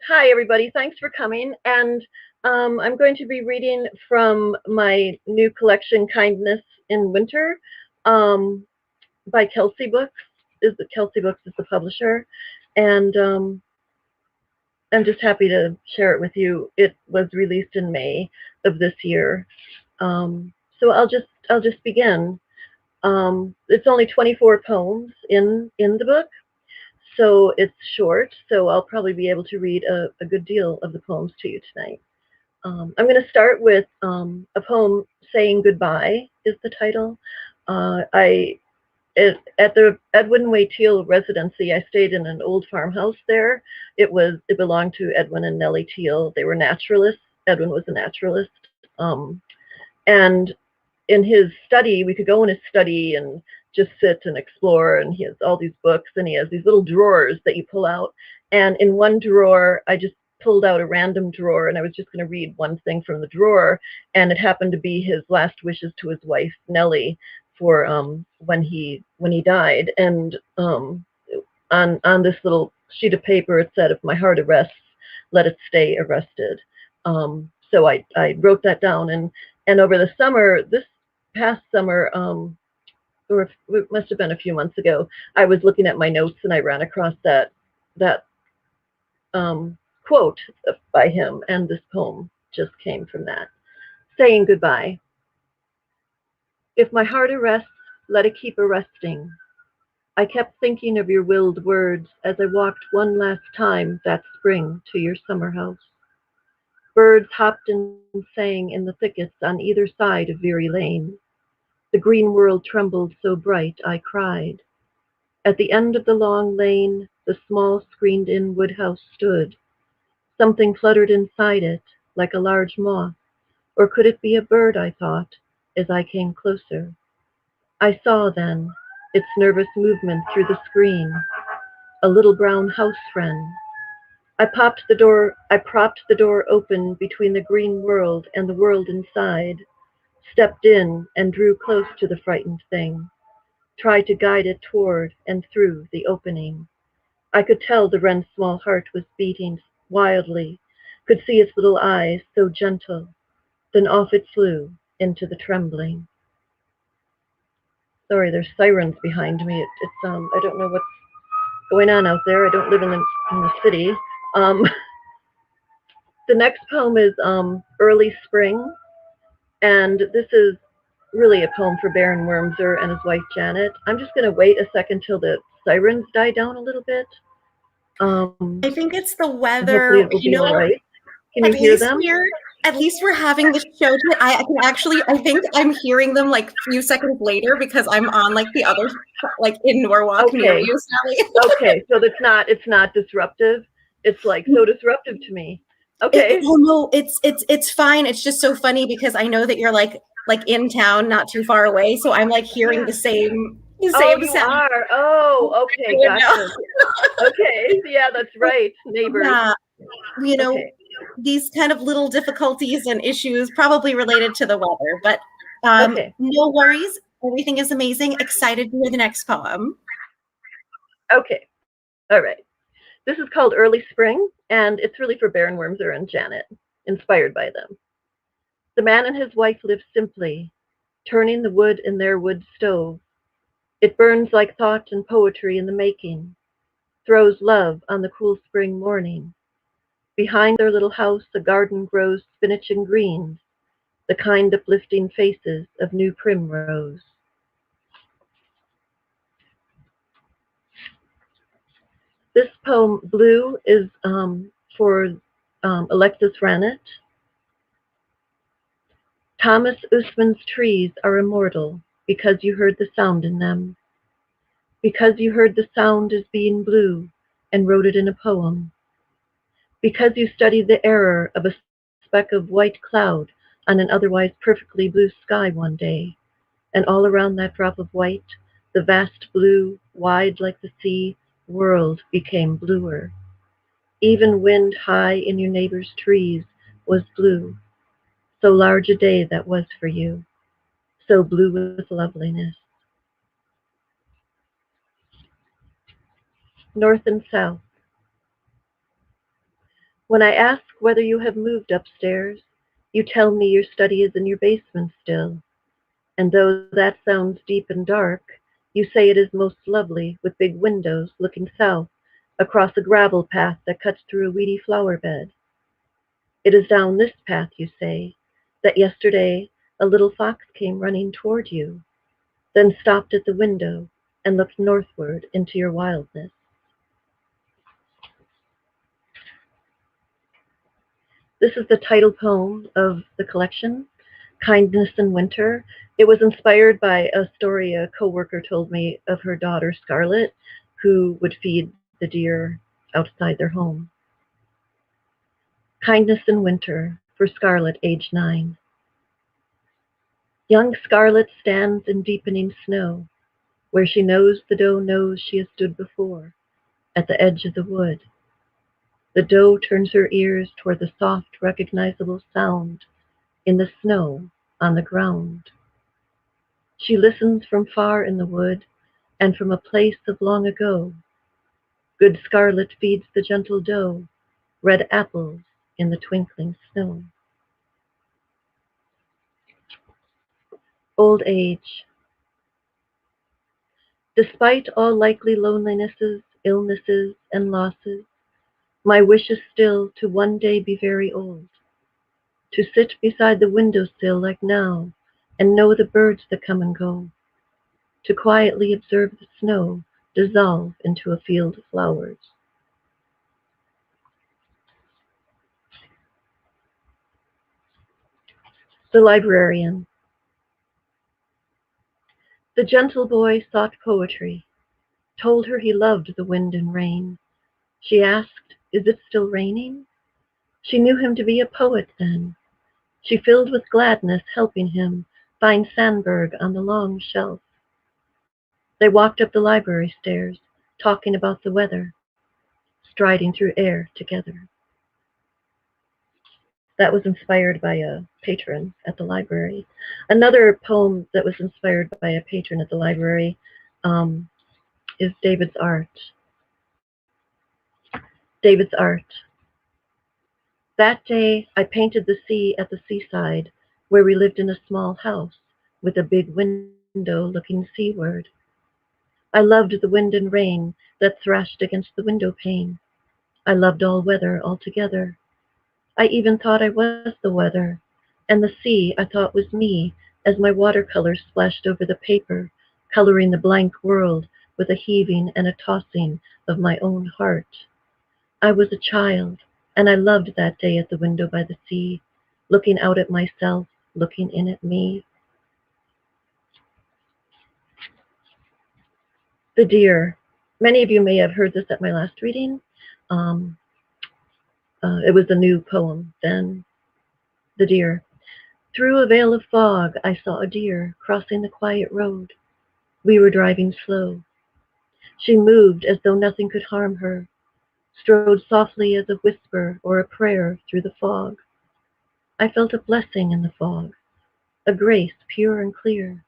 hi everybody. Thanks for coming. And I'm going to be reading from my new collection, Kindness in Winter, by Kelsey Books. Kelsey Books is the publisher, and I'm just happy to share it with you. It was released in May of this year. So I'll just begin. It's only 24 poems in the book, so it's short. So I'll probably be able to read a good deal of the poems to you tonight. I'm going to start with a poem, "Saying Goodbye" is the title. At the Edwin Way Teal residency, I stayed in an old farmhouse there. It belonged to Edwin and Nellie Teal. They were naturalists. Edwin was a naturalist. And in his study, we could go in his study and just sit and explore, and he has all these books, and he has these little drawers that you pull out. And in one drawer, I just pulled out a random drawer, and I was just going to read one thing from the drawer, and it happened to be his last wishes to his wife, Nellie, for when he died. And on this little sheet of paper, it said, "If my heart arrests, let it stay arrested." So I wrote that down, and over the summer, this past summer, or it must have been a few months ago, I was looking at my notes and I ran across that quote by him, and this poem just came from that. Saying Goodbye. If my heart arrests, let it keep arresting. I kept thinking of your willed words as I walked one last time that spring to your summer house. Birds hopped and sang in the thickets on either side of Veery Lane. The green world trembled so bright I cried. At the end of the long lane, the small screened-in woodhouse stood. Something fluttered inside it, like a large moth. Or could it be a bird, I thought, as I came closer. I saw then its nervous movement through the screen, a little brown house wren. I propped the door open between the green world and the world inside, stepped in and drew close to the frightened thing, tried to guide it toward and through the opening. I could tell the wren's small heart was beating wildly, could see its little eyes so gentle. Then off it flew into the trembling. Sorry, there's sirens behind me. I don't know what's going on out there. I don't live in the city. Um, the next poem is Early Spring, and this is really a poem for Baron Wormser and his wife Janet. I'm just going to wait a second till the sirens die down a little bit.
I think it's the
Hopefully
weather.
it will be all right. Can
At
you hear
least
them?
we're having the show tonight. I can actually, I think I'm hearing them like a few seconds later because I'm on like the other, like in Norwalk near you, Sally.
Okay, so it's not disruptive. It's like so disruptive to me. Okay.
Oh no, it's fine. It's just so funny because I know that you're like in town, not too far away. So I'm like hearing the same
Oh, you
sound.
are. Oh, okay, gotcha. Okay, yeah, that's right. Neighbors.
Yeah, you know,
Okay.
these kind of little difficulties and issues probably related to the weather, but
Okay.
no worries. Everything is amazing. Excited to hear the next poem.
Okay. All right. This is called Early Spring, and it's really for Baron Wormser and Janet, inspired by them. The man and his wife live simply, turning the wood in their wood stove. It burns like thought and poetry in the making, throws love on the cool spring morning. Behind their little house, a garden grows spinach and greens, the kind uplifting faces of new primrose. This poem, Blue, is for Alexis Ranit. Thomas Usman's trees are immortal because you heard the sound in them, because you heard the sound as being blue and wrote it in a poem, because you studied the error of a speck of white cloud on an otherwise perfectly blue sky one day, and all around that drop of white, the vast blue, wide like the sea, world became bluer. Even wind high in your neighbor's trees was blue. So large a day that was for you, so blue with loveliness. North and South. When I ask whether you have moved upstairs, you tell me your study is in your basement still. And though that sounds deep and dark, you say it is most lovely with big windows looking south across a gravel path that cuts through a weedy flower bed. It is down this path, you say, that yesterday a little fox came running toward you, then stopped at the window and looked northward into your wildness. This is the title poem of the collection, Kindness in Winter. It was inspired by a story a coworker told me of her daughter, Scarlett, who would feed the deer outside their home. Kindness in Winter for Scarlett, age 9. Young Scarlett stands in deepening snow, where she knows the doe knows she has stood before, at the edge of the wood. The doe turns her ears toward the soft, recognizable sound in the snow on the ground. She listens from far in the wood and from a place of long ago. Good Scarlet feeds the gentle doe red apples in the twinkling snow. Old age. Despite all likely lonelinesses, illnesses, and losses, my wish is still to one day be very old, to sit beside the windowsill like now and know the birds that come and go, to quietly observe the snow dissolve into a field of flowers. The Librarian. The gentle boy sought poetry, told her he loved the wind and rain. She asked, "Is it still raining?" She knew him to be a poet then. She filled with gladness helping him find Sandburg on the long shelf. They walked up the library stairs, talking about the weather, striding through air together. That was inspired by a patron at the library. Another poem that was inspired by a patron at the library um, is David's Art. David's Art. That day I painted the sea at the seaside, where we lived in a small house with a big window looking seaward. I loved the wind and rain that thrashed against the window pane. I loved all weather altogether. I even thought I was the weather, and the sea I thought was me as my watercolors splashed over the paper, coloring the blank world with a heaving and a tossing of my own heart. I was a child, and I loved that day at the window by the sea, looking out at myself, looking in at me. The Deer. Many of you may have heard this at my last reading. Um, it was a new poem then. The Deer. Through a veil of fog, I saw a deer crossing the quiet road. We were driving slow. She moved as though nothing could harm her, strode softly as a whisper or a prayer through the fog. I felt a blessing in the fog, a grace pure and clear.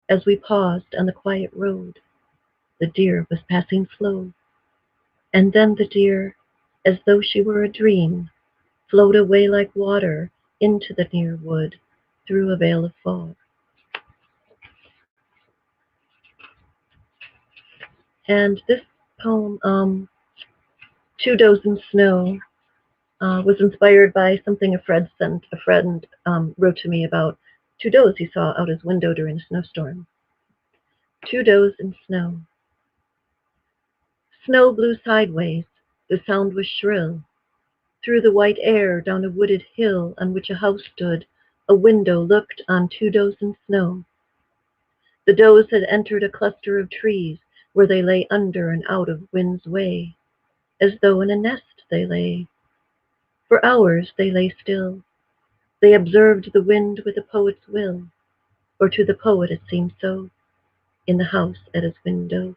As we paused on the quiet road, the deer was passing slow. And then the deer, as though she were a dream, flowed away like water into the near wood through a veil of fog. And this poem, Two Does in Snow, was inspired by something a friend wrote to me about two does he saw out his window during a snowstorm. Two does in snow. Snow blew sideways. The sound was shrill. Through the white air, down a wooded hill on which a house stood, a window looked on two does in snow. The does had entered a cluster of trees where they lay under and out of wind's way, as though in a nest they lay. For hours they lay still. They observed the wind with a poet's will, or to the poet it seemed so, in the house at his window.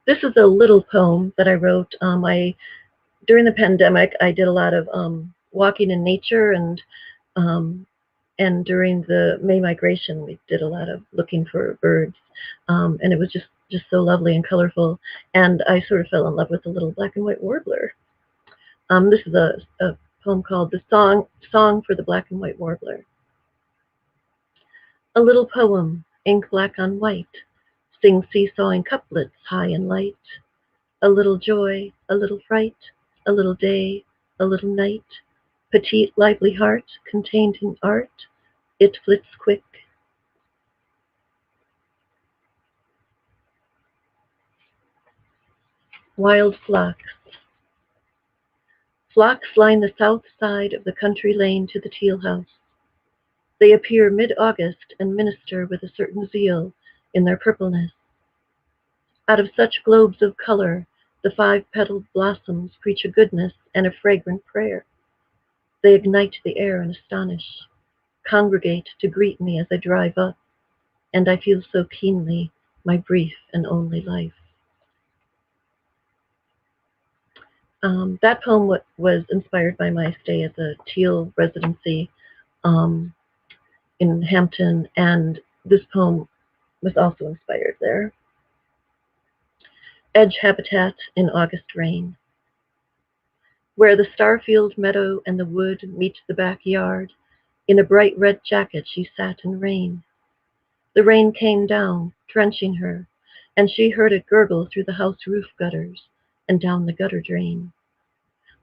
This is a little poem that I wrote. During the pandemic, I did a lot of walking in nature, and during the May migration, we did a lot of looking for birds, and it was just so lovely and colorful. And I sort of fell in love with the little black and white warbler. This is a poem called "The Song for the Black and White Warbler." A little poem, ink black on white, sing seesawing couplets high and light. A little joy, a little fright, a little day, a little night. Petite lively heart contained in art, it flits quick. Wild flocks. Flocks line the south side of the country lane to the teal house. They appear mid-August and minister with a certain zeal in their purpleness. Out of such globes of color, the five-petaled blossoms preach a goodness and a fragrant prayer. They ignite the air and astonish, congregate to greet me as I drive up, and I feel so keenly my brief and only life. That poem was inspired by my stay at the Teal residency um, in Hampton, and this poem was also inspired there. Edge habitat in August rain. Where the star-field meadow and the wood meet the backyard, in a bright red jacket she sat in rain. The rain came down, drenching her, and she heard it gurgle through the house roof gutters and down the gutter drain.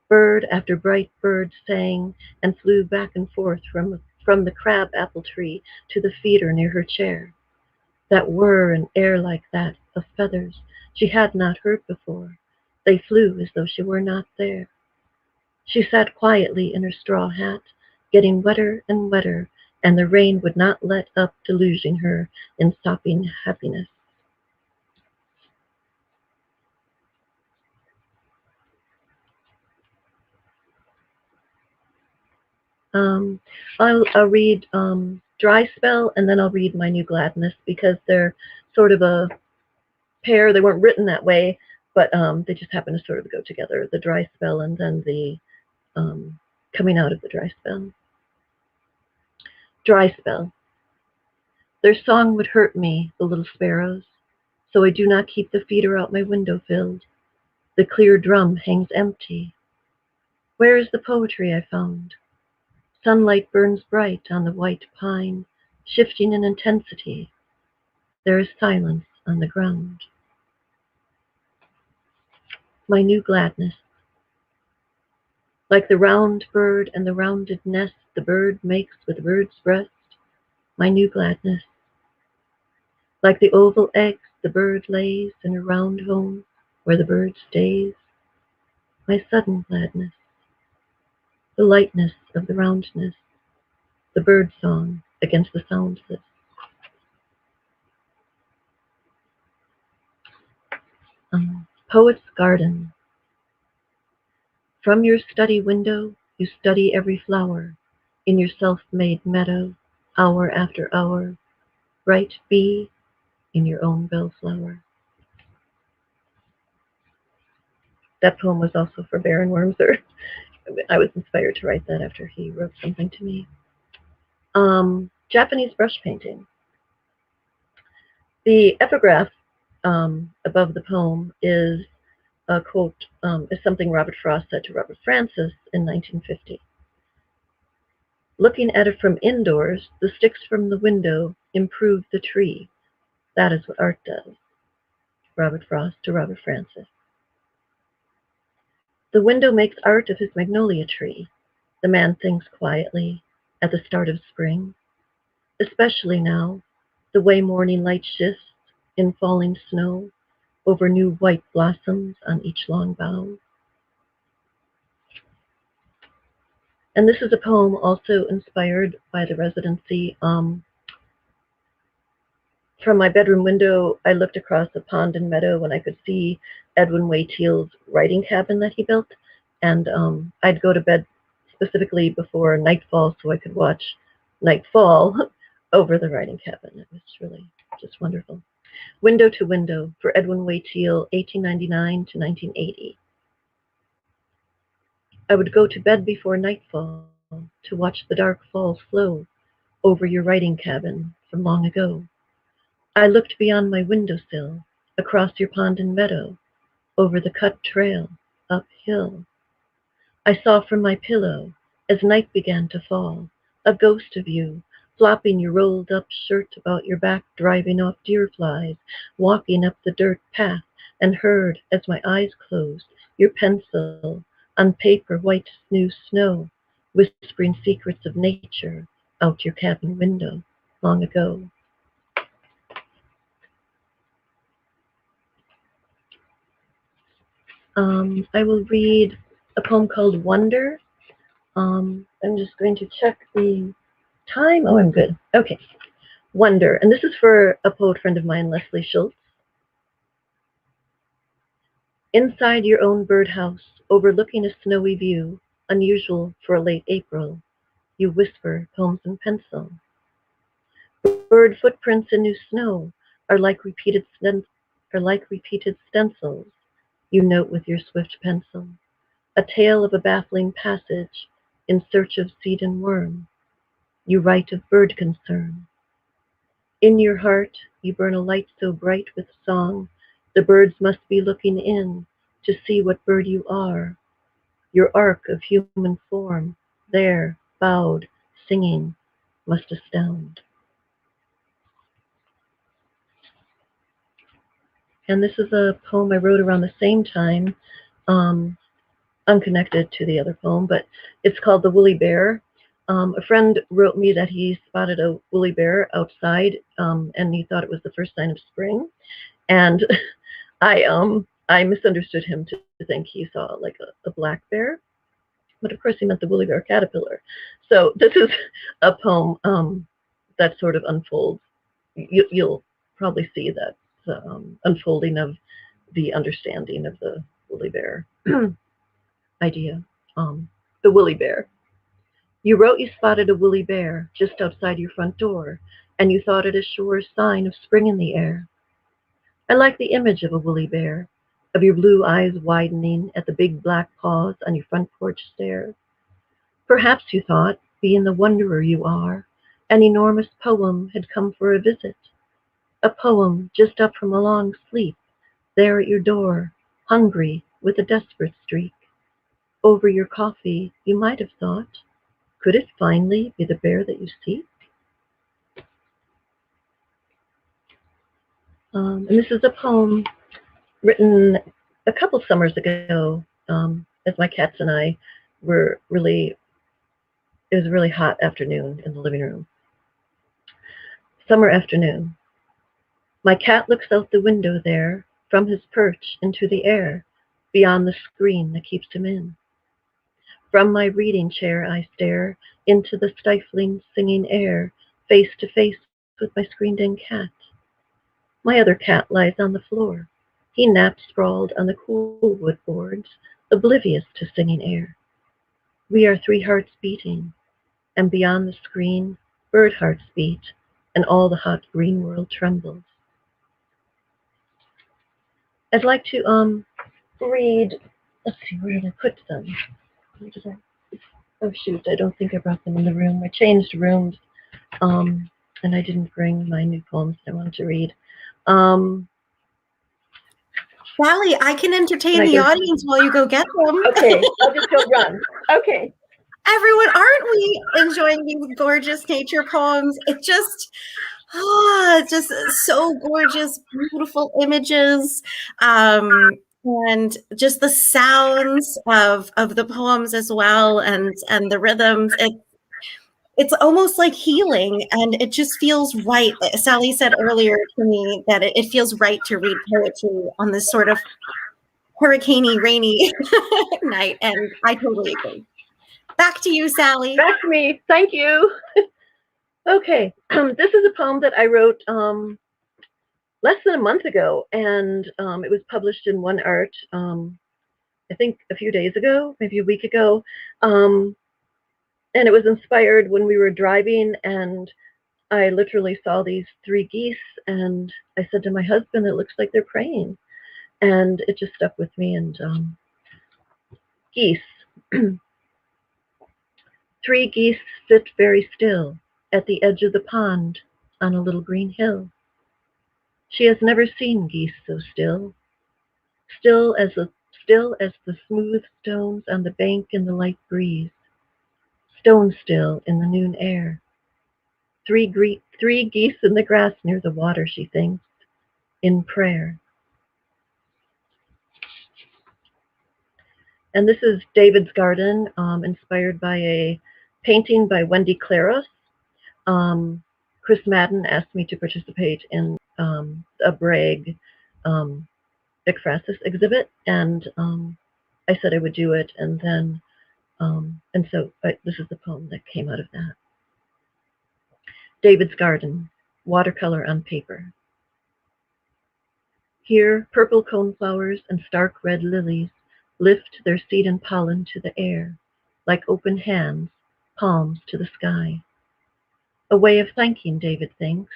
Bird after bright bird sang and flew back and forth from the crab apple tree to the feeder near her chair. That whir and air like that of feathers she had not heard before. They flew as though she were not there. She sat quietly in her straw hat, getting wetter and wetter, and the rain would not let up deluging her in sopping happiness. I'll read Dry Spell, and then I'll read My New Gladness, because they're sort of a pair. They weren't written that way, but they just happen to sort of go together. The Dry Spell and then the coming out of the Dry Spell. Dry Spell. Their song would hurt me, the little sparrows, so I do not keep the feeder out my window filled. The clear drum hangs empty. Where is the poetry I found? Sunlight burns bright on the white pine, shifting in intensity. There is silence on the ground. My new gladness. Like the round bird and the rounded nest the bird makes with bird's breast, my new gladness. Like the oval eggs the bird lays in a round home where the bird stays, my sudden gladness. The lightness of the roundness, the bird song against the soundless. Poet's Garden. From your study window, you study every flower in your self-made meadow, hour after hour. Write be in your own bellflower. That poem was also for Baron Wormser. I was inspired to write that after he wrote something to me. Japanese brush painting. The epigraph above the poem is a quote, is something Robert Frost said to Robert Francis in 1950. Looking at it from indoors, the sticks from the window improve the tree. That is what art does. Robert Frost to Robert Francis. The window makes art of his magnolia tree. The man thinks quietly at the start of spring, especially now, the way morning light shifts in falling snow over new white blossoms on each long bough. And this is a poem also inspired by the residency. From my bedroom window, I looked across a pond and meadow and I could see Edwin Wayteal's writing cabin that he built. And I'd go to bed specifically before nightfall so I could watch nightfall over the writing cabin. It was really just wonderful. Window to Window for Edwin Wayteal, 1899 to 1980. I would go to bed before nightfall to watch the dark fall flow over your writing cabin from long ago. I looked beyond my windowsill, across your pond and meadow, over the cut trail, uphill. I saw from my pillow, as night began to fall, a ghost of you, flopping your rolled-up shirt about your back, driving off deer flies, walking up the dirt path, and heard, as my eyes closed, your pencil on paper white new snow, whispering secrets of nature out your cabin window long ago. I will read a poem called Wonder. I'm just going to check the time. Oh, I'm good. Okay. Wonder. And this is for a poet friend of mine, Leslie Schultz. Inside your own birdhouse, overlooking a snowy view, unusual for a late April, you whisper poems in pencil. Bird footprints in new snow are like repeated stencils. You note with your swift pencil, a tale of a baffling passage in search of seed and worm. You write of bird concern. In your heart, you burn a light so bright with song, the birds must be looking in to see what bird you are. Your arc of human form, there, bowed, singing, must astound. And this is a poem I wrote around the same time, unconnected to the other poem, but it's called The Woolly Bear. A friend wrote me that he spotted a woolly bear outside, and he thought it was the first sign of spring. And I misunderstood him to think he saw like a black bear, but of course he meant the woolly bear caterpillar. So this is a poem that sort of unfolds. You'll probably see that unfolding of the understanding of the woolly bear idea. The woolly bear. You wrote you spotted a woolly bear just outside your front door, and you thought it a sure sign of spring in the air. I like the image of a woolly bear, of your blue eyes widening at the big black paws on your front porch stairs. Perhaps you thought, being the wanderer you are, an enormous poem had come for a visit. A poem just up from a long sleep, there at your door, hungry with a desperate streak. Over your coffee, you might have thought, could it finally be the bear that you seek? And this is a poem written a couple summers ago, as my cats and I were really, it was a really hot afternoon in the living room. Summer afternoon. My cat looks out the window there, from his perch into the air, beyond the screen that keeps him in. From my reading chair I stare into the stifling, singing air, face to face with my screened-in cat. My other cat lies on the floor. He naps sprawled on the cool wood boards, oblivious to singing air. We are three hearts beating, and beyond the screen, bird hearts beat, and all the hot green world trembles. I'd like to read, let's see, where did I put them? Oh shoot, I don't think I brought them in the room. I changed rooms, and I didn't bring my new poems that I wanted to read.
Sally, I can entertain the audience while you go get them.
Okay, I'll just go run. Okay.
Everyone, aren't we enjoying these gorgeous nature poems? It just, just so gorgeous, beautiful images, and just the sounds of the poems as well, and the rhythms. It's almost like healing, and it just feels right. Sally said earlier to me that it feels right to read poetry on this sort of hurricaney, rainy night, and I totally agree. Back to you, Sally.
Back to me. Thank you. Okay, this is a poem that I wrote less than a month ago, and it was published in One Art, I think a few days ago, maybe a week ago. And it was inspired when we were driving, and I literally saw these three geese, and I said to my husband, it looks like they're praying. And it just stuck with me. And geese. Three geese sit very still at the edge of the pond on a little green hill. She has never seen geese so still, still as the smooth stones on the bank in the light breeze, stone still in the noon air. Three geese in the grass near the water, she thinks, in prayer. And this is David's Garden, inspired by a painting by Wendy Claros. Chris Madden asked me to participate in a Bragg ekphrasis exhibit, and I said I would do it, and then so this is the poem that came out of that. David's Garden, watercolor on paper. Here, purple coneflowers and stark red lilies lift their seed and pollen to the air, like open hands, palms to the sky. A way of thanking, David thinks,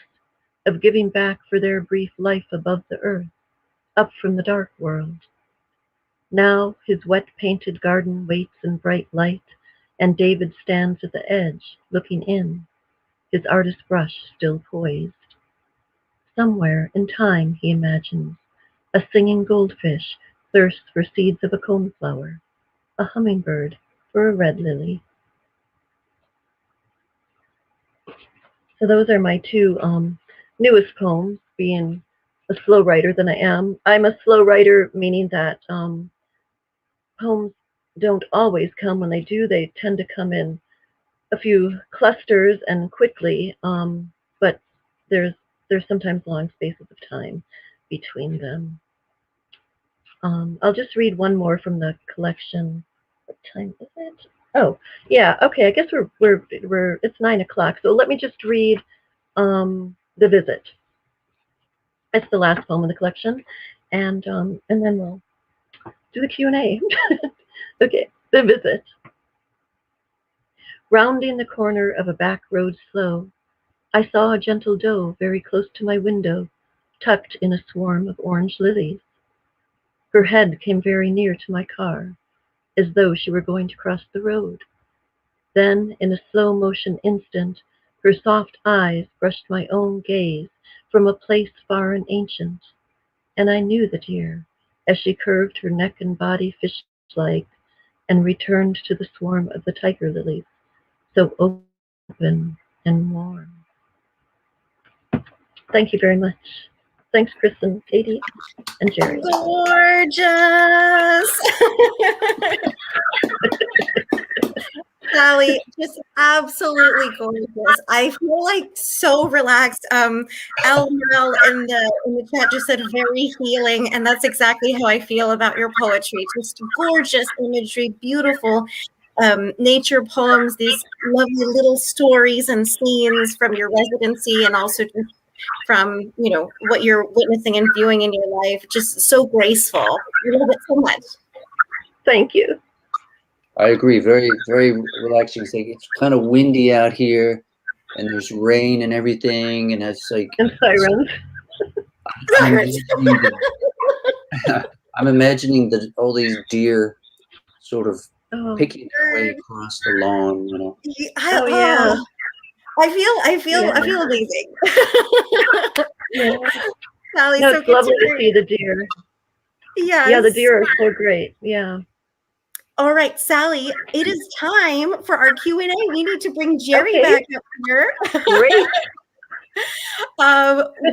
of giving back for their brief life above the earth, up from the dark world. Now his wet painted garden waits in bright light, and David stands at the edge, looking in, his artist brush still poised. Somewhere in time, he imagines, a singing goldfish thirsts for seeds of a coneflower, a hummingbird for a red lily. So those are my two newest poems, being a slow writer than I am. I'm a slow writer, meaning that poems don't always come. When they do, they tend to come in a few clusters and quickly, but there's sometimes long spaces of time between them. I'll just read one more from the collection. What time is it? Oh, yeah. Okay, I guess we're it's 9 o'clock. So let me just read The Visit. It's the last poem in the collection, and then we'll do the Q&A. Okay, The Visit. Rounding the corner of a back road slow, I saw a gentle doe very close to my window, tucked in a swarm of orange lilies. Her head came very near to my car, as though she were going to cross the road. Then, in a slow motion instant, her soft eyes brushed my own gaze from a place far and ancient, and I knew the deer, as she curved her neck and body fish-like and returned to the swarm of the tiger lilies, so open and warm. Thank you very much. Thanks, Kristen, Katie, and Jerry.
Gorgeous. Sally, just absolutely gorgeous. I feel like so relaxed. LML in the chat just said very healing, and that's exactly how I feel about your poetry. Just gorgeous imagery, beautiful nature poems, these lovely little stories and scenes from your residency, and also just from what you're witnessing and viewing in your life. Just so graceful. I love it so much.
Thank you.
I agree. Very, very relaxing. It's kind of windy out here, and there's rain and everything, and it's like
and sirens.
I'm imagining that all these deer sort of picking their way across the lawn.
Yeah. I feel amazing.
Yeah.
Sally,
No,
so
it's lovely to see the deer.
Yes.
Yeah, the deer are so great. Yeah.
All right, Sally, it is time for our Q&A. We need to bring Jerry back up here.
Great.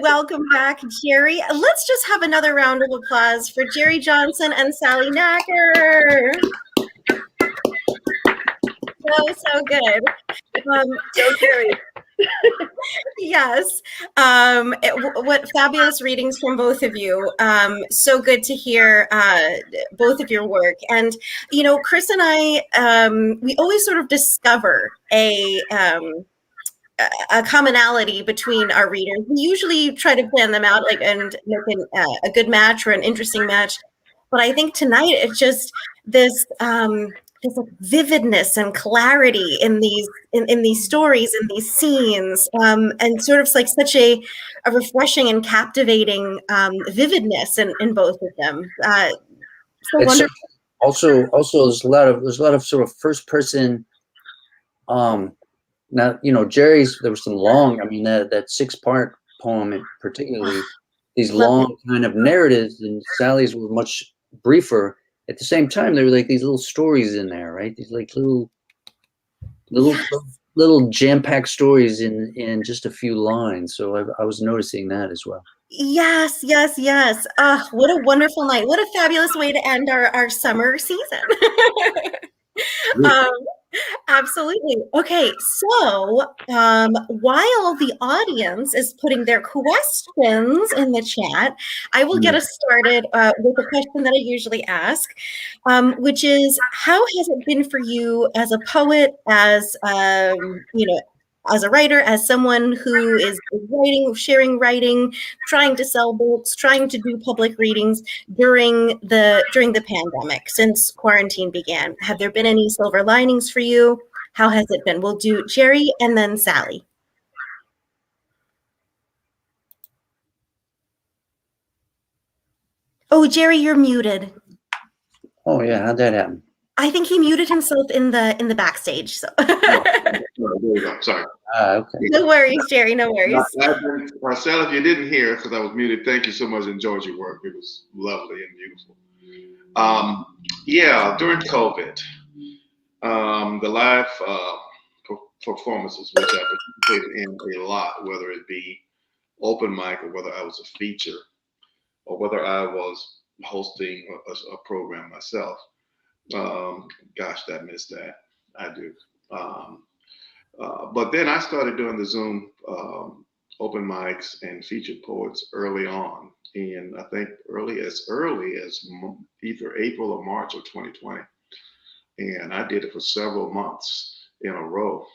Welcome back, Jerry. Let's just have another round of applause for Jerry Johnson and Sally Nacker. So good.
Go Jerry.
Yes. What fabulous readings from both of you. So good to hear both of your work. And, Chris and I, we always sort of discover a commonality between our readers. We usually try to plan them out and make a good match or an interesting match. But I think tonight it's just this vividness and clarity in these stories, in these scenes, and sort of like such a refreshing and captivating vividness in both of them. So wonderful.
Also, there's a lot of sort of first person. Now Jerry's, there was some long. I mean that 6-part poem, particularly these long kind of narratives, and Sally's were much briefer. At the same time, there were like these little stories in there, right? These like little jam-packed stories in just a few lines. So I was noticing that as well.
Yes. What a wonderful night. What a fabulous way to end our summer season. Absolutely. Okay, so while the audience is putting their questions in the chat, I will get us started with a question that I usually ask, which is, how has it been for you as a poet, as as a writer, as someone who is writing, sharing writing, trying to sell books, trying to do public readings during the pandemic, since quarantine began? Have there been any silver linings for you? How has it been? We'll do Jerry and then Sally. Oh, Jerry, you're muted.
Oh yeah, how'd that happen?
I think he muted himself in the backstage. So.
There you go. Sorry.
Okay.
No worries, Jerry. No worries.
Marcel, if you didn't hear, because I was muted, thank you so much. Enjoyed your work. It was lovely and beautiful. Yeah, during COVID, the live performances, which I participated in a lot, whether it be open mic or whether I was a feature or whether I was hosting a program myself. Gosh, I miss that. I do. But then I started doing the Zoom open mics and featured poets early on, and I think early as either April or March of 2020. And I did it for several months in a row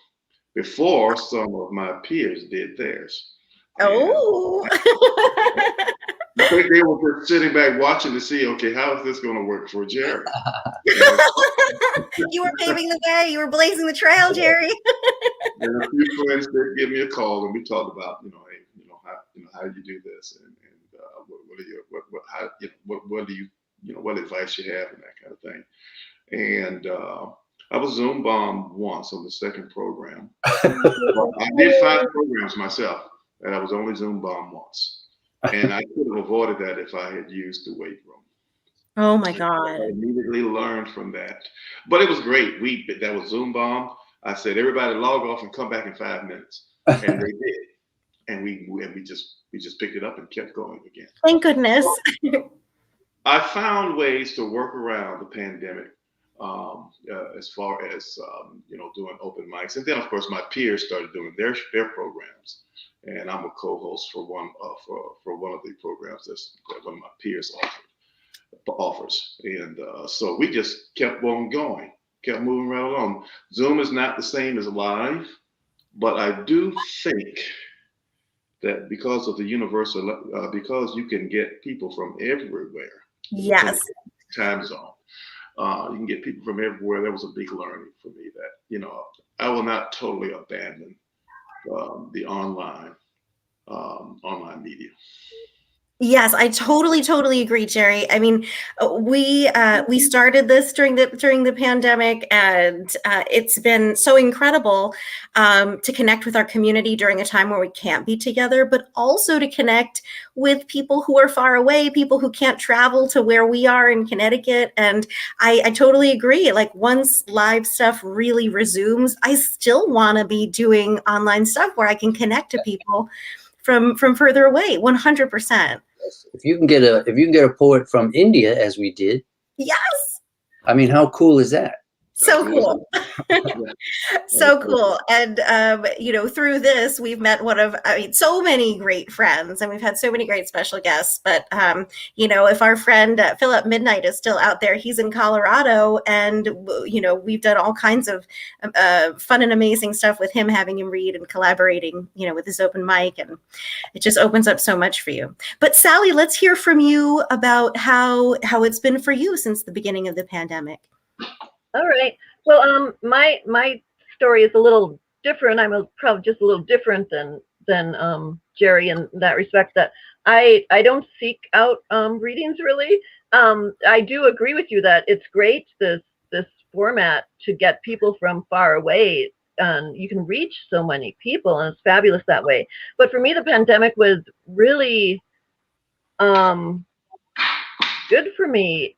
before some of my peers did theirs.
Oh.
I think they were just sitting back watching to see, okay, how is this going to work for Jerry?
You were paving the way. You were blazing the trail, Jerry.
And a few friends did give me a call, and we talked about, hey, how do you do this, and what are your, how, what do you, what advice you have, and that kind of thing. And I was Zoom bombed once on the second program. I did 5 programs myself, and I was only Zoom bombed once. And I could have avoided that if I had used the weight room.
Oh my God.
I immediately learned from that. But it was great. That was Zoom bomb. I said, everybody log off and come back in 5 minutes. And they did. And we just picked it up and kept going again.
Thank goodness.
I found ways to work around the pandemic. As far as doing open mics, and then of course my peers started doing their programs, and I'm a co-host for one of the programs that one of my peers offers, and so we just kept on going, kept moving right along. Zoom is not the same as live, but I do think that because of the universal, because you can get people from everywhere,
yes,
time zone. You can get people from everywhere. That was a big learning for me that, I will not totally abandon the online media.
Yes, I totally agree, Jerry. I mean, we started this during the pandemic, and it's been so incredible to connect with our community during a time where we can't be together, but also to connect with people who are far away, people who can't travel to where we are in Connecticut. And I totally agree. Like, once live stuff really resumes, I still want to be doing online stuff where I can connect to people from further away. 100%.
If you can get a poet from India, as we did.
Yes.
I mean, how cool is that?
So cool. So cool. And, through this, we've met so many great friends, and we've had so many great special guests. But, if our friend Philip Midnight is still out there, he's in Colorado, and, we've done all kinds of fun and amazing stuff with him, having him read and collaborating, with his open mic. And it just opens up so much for you. But Sally, let's hear from you about how it's been for you since the beginning of the pandemic.
All right. Well, my story is a little different. I'm probably just a little different than Jerry in that respect. That I don't seek out readings really. I do agree with you that it's great this format to get people from far away, and you can reach so many people, and it's fabulous that way. But for me, the pandemic was really good for me.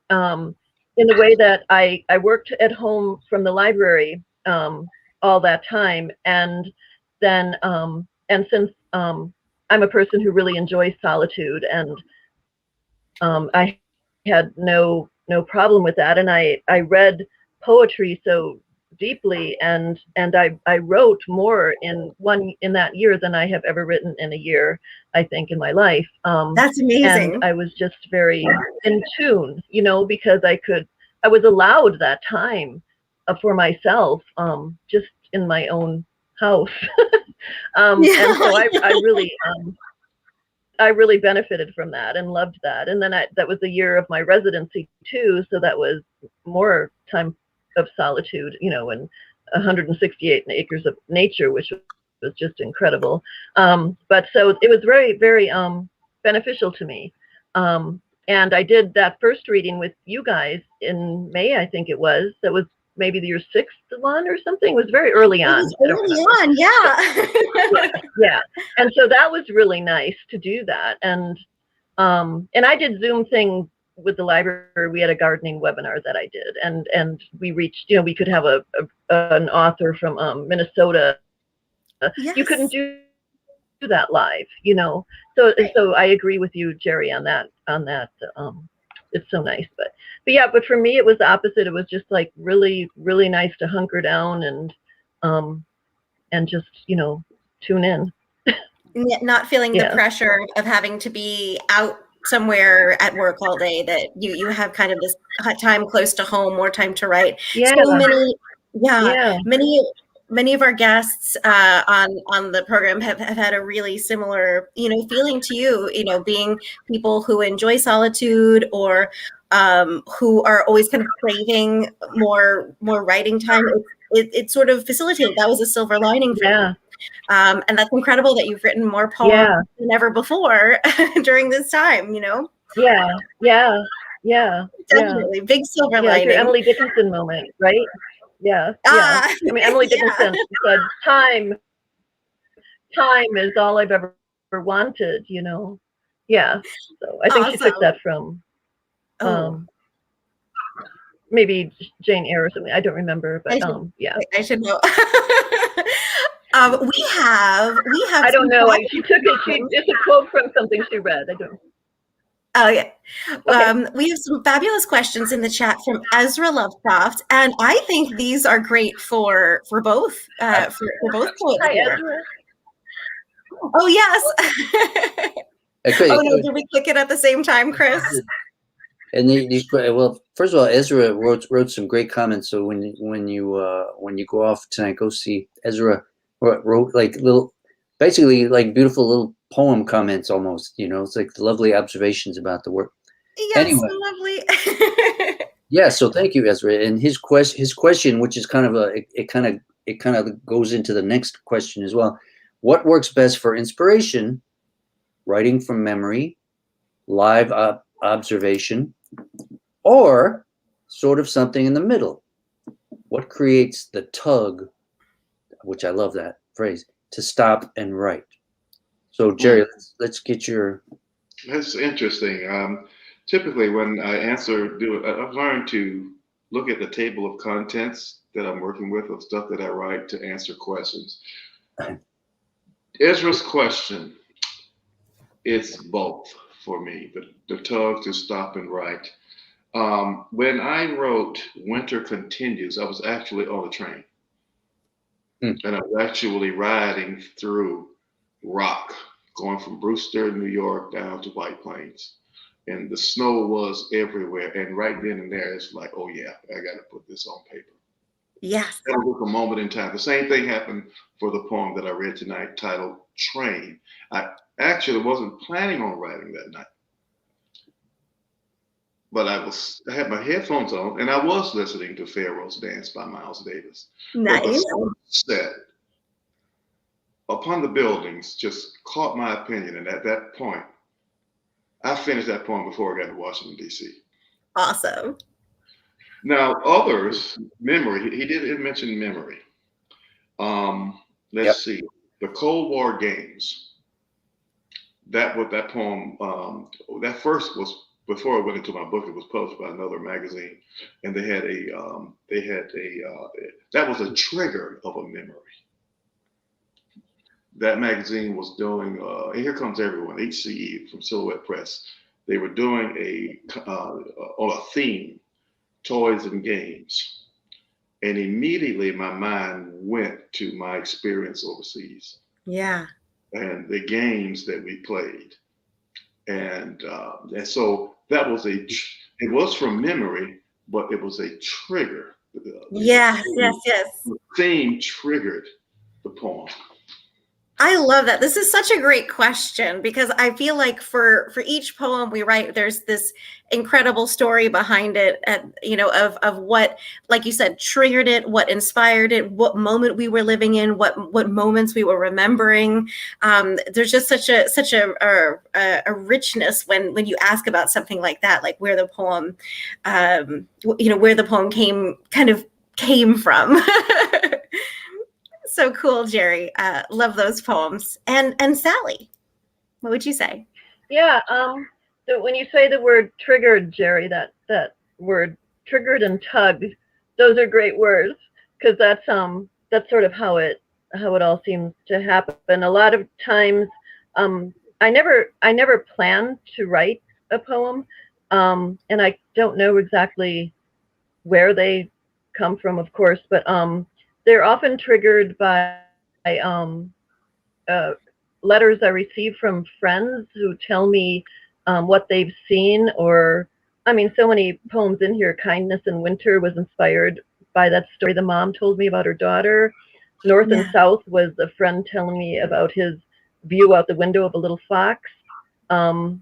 In the way that I worked at home from the library all that time, and then and since I'm a person who really enjoys solitude, and I had no problem with that, and I read poetry so deeply, and I wrote more in that year than I have ever written in a year, I think, in my life.
That's amazing.
And I was just very in tune, because I was allowed that time for myself, just in my own house. And so I really benefited from that and loved that. And then that was the year of my residency too, so that was more time of solitude, and 168 acres of nature, which was just incredible. But so it was very, very beneficial to me. And I did that first reading with you guys in May, I think it was. That was maybe your 6th one or something. It was very early on.
Yeah.
Yeah. And so that was really nice to do that. And I did Zoom things with the library. We had a gardening webinar that I did, and we reached, we could have an author from Minnesota.
Yes.
You couldn't do that live, so I agree with you, Jerry, on that. It's so nice, but for me it was the opposite. It was just like really, really nice to hunker down and just tune in.
Not feeling the pressure of having to be out somewhere at work all day, that you have kind of this time close to home, more time to write.
Yeah.
So many many of our guests on the program have had a really similar, feeling to you, being people who enjoy solitude or who are always kind of craving more writing time. It sort of facilitated. That was a silver lining for you. And that's incredible that you've written more poems than ever before during this time, Definitely. Big silver
It's your
lining.
Emily Dickinson moment, right? Yeah. I mean, Emily Dickinson said, time is all I've ever wanted, Yeah. So I think she took that from maybe Jane Eyre or something. I don't remember, but yeah.
I should know. We have.
I don't know. She took it. It's a quote from something she read. I don't.
Oh yeah. Okay. We have some fabulous questions in the chat from Ezra Lovesoft, and I think these are great for both for both poets.
Hi, Ezra.
Oh yes. Oh no! Did we click it at the same time, Chris?
And well, first of all, Ezra wrote some great comments. So when you go off tonight, go see Ezra wrote like basically like beautiful little poem comments almost. It's like lovely observations about the work.
Yes, anyway, so lovely.
Yeah, so thank you, Ezra. And his question, which is kind of it kind of goes into the next question as well. What works best for inspiration? Writing from memory, live observation, or sort of something in the middle? What creates the tug, which I love that phrase, to stop and write? So Jerry, let's get your.
That's interesting. Typically when I I've learned to look at the table of contents that I'm working with, of stuff that I write, to answer questions. Ezra's question, it's both for me, the tug to stop and write. When I wrote Winter Continues, I was actually on a train. And I was actually riding through rock, going from Brewster, New York, down to White Plains. And the snow was everywhere. And right then and there, it's like, oh yeah, I got to put this on paper.
Yes.
That was a moment in time. The same thing happened for the poem that I read tonight, titled Train. I actually wasn't planning on writing that night. But I had my headphones on and I was listening to Pharaoh's Dance by Miles Davis.
Nice.
But the song said, Upon the Buildings just caught my opinion. And at that point, I finished that poem before I got to Washington, D.C.
Awesome.
Now, others, memory, he did mention memory. Let's see, the Cold War Games. That poem, that first was, before I went into my book, it was published by another magazine, and that was a trigger of a memory. That magazine was doing, and Here Comes Everyone, HCE from Silhouette Press. They were doing on a theme, toys and games. And immediately my mind went to my experience overseas.
Yeah.
And the games that we played. And so that was it was from memory, but it was a trigger.
Yes.
The theme triggered the poem.
I love that. This is such a great question because I feel like for each poem we write, there's this incredible story behind it, of what, like you said, triggered it, what inspired it, what moment we were living in, what moments we were remembering. There's just such a richness when you ask about something like that, like where the poem, where the poem came from. So cool, Jerry. Love those poems. And Sally, what would you say?
Yeah. So when you say the word triggered, Jerry, that word triggered and tugged, those are great words because that's sort of how it all seems to happen. A lot of times, I never planned to write a poem, and I don't know exactly where they come from, of course, but they're often triggered by letters I receive from friends who tell me what they've seen, or, I mean, so many poems in here. Kindness in Winter was inspired by that story the mom told me about her daughter. North and
Yeah.
south was a friend telling me about his view out the window of a little fox. And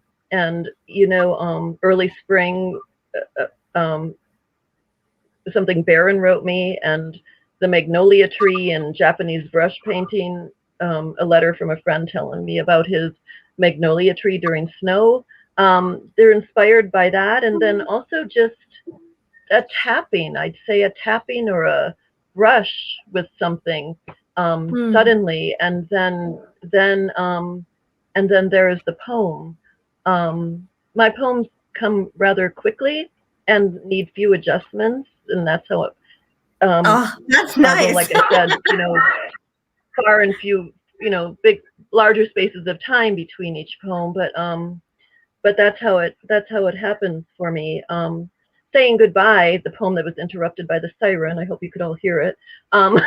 early spring, something Barron wrote me, and the magnolia tree and Japanese brush painting. A letter from a friend telling me about his magnolia tree during snow. They're inspired by that, and then also just a tapping. I'd say a tapping or a brush with something suddenly, and then there's the poem. My poems come rather quickly and need few adjustments, and that's how it.
Oh, that's
Although,
nice.
like I said, far and few, big, larger spaces of time between each poem, but that's how it happens for me. Saying goodbye, the poem that was interrupted by the siren. I hope you could all hear it.
Yes,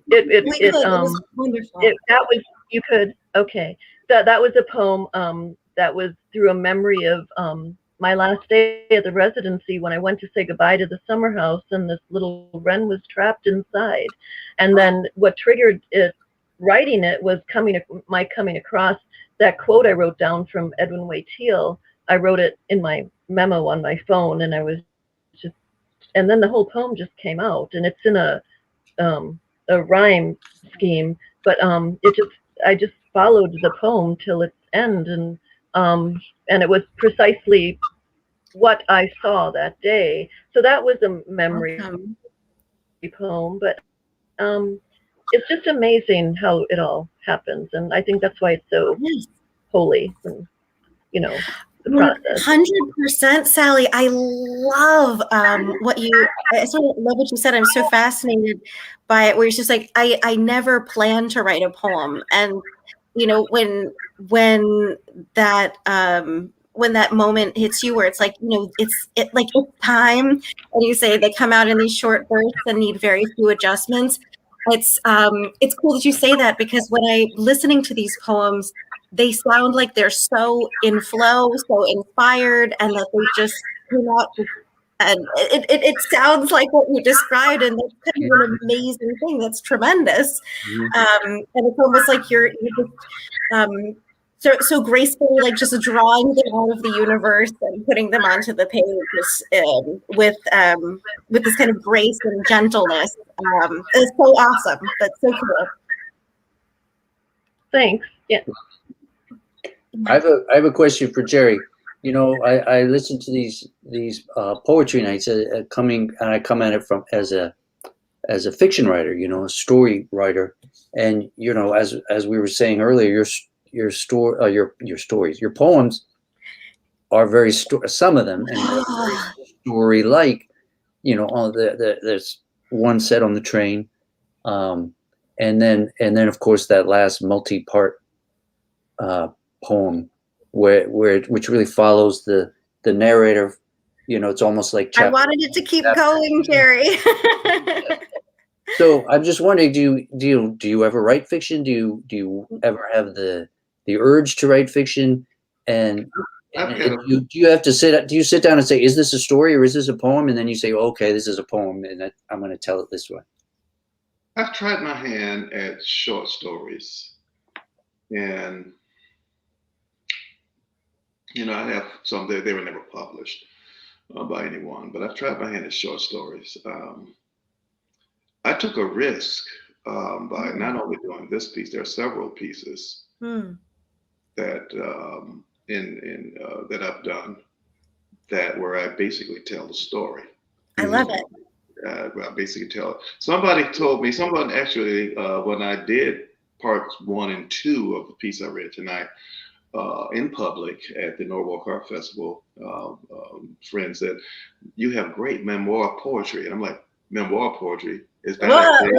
It
we could. It was wonderful.
that was you could okay. That was a poem that was through a memory of my last day at the residency when I went to say goodbye to the summer house, and this little wren was trapped inside. And then what triggered it, writing it, was my coming across that quote I wrote down from Edwin Waiteel. I wrote it in my memo on my phone, and I was just, and then the whole poem just came out, and it's in a rhyme scheme, but I just followed the poem till its end, and it was precisely what I saw that day. So that was a memory
Awesome.
poem, but it's just amazing how it all happens, and I think that's why it's so
Yes.
holy, and the process.
100%, Sally. I love I sort of love what you said. I'm so fascinated by it, where it's just like, I never planned to write a poem. And, when that, when that moment hits you where it's like, it's time, and you say they come out in these short bursts and need very few adjustments. It's cool that you say that, because when I'm listening to these poems, they sound like they're so in flow, so inspired, and that they just came out. And it sounds like what you described, and that's kind of an amazing thing. That's tremendous. And it's almost like you're just so gracefully, like just drawing them out of the universe and putting them onto the page, with this kind of grace and gentleness. It's so awesome. That's so cool.
Thanks. Yeah.
I have a question for Jerry. I listen to these poetry nights coming, and I come at it from as a fiction writer, a story writer, and as we were saying earlier, your stories, your poems are very some of them, and very story like. There's one set on the train, and then of course that last multi-part poem which really follows the narrator. It's almost like
I wanted it to keep going, Jerry.
So I'm just wondering, do you ever write fiction? Do you ever have the urge to write fiction? And do you have to sit down and say, is this a story or is this a poem? And then you say, okay, this is a poem, and I'm going to tell it this way.
I've tried my hand at short stories, and I have some. They were never published by anyone, but I've tried my hand at short stories. I took a risk by not only doing this piece. There are several pieces that that I've done where I basically tell the story.
I love it.
I basically tell it. Someone actually, when I did parts 1 and 2 of the piece I read tonight, in public at the Norwalk Art Festival, friend said, "You have great memoir poetry." And I'm like, "Memoir poetry? Is that a thing?"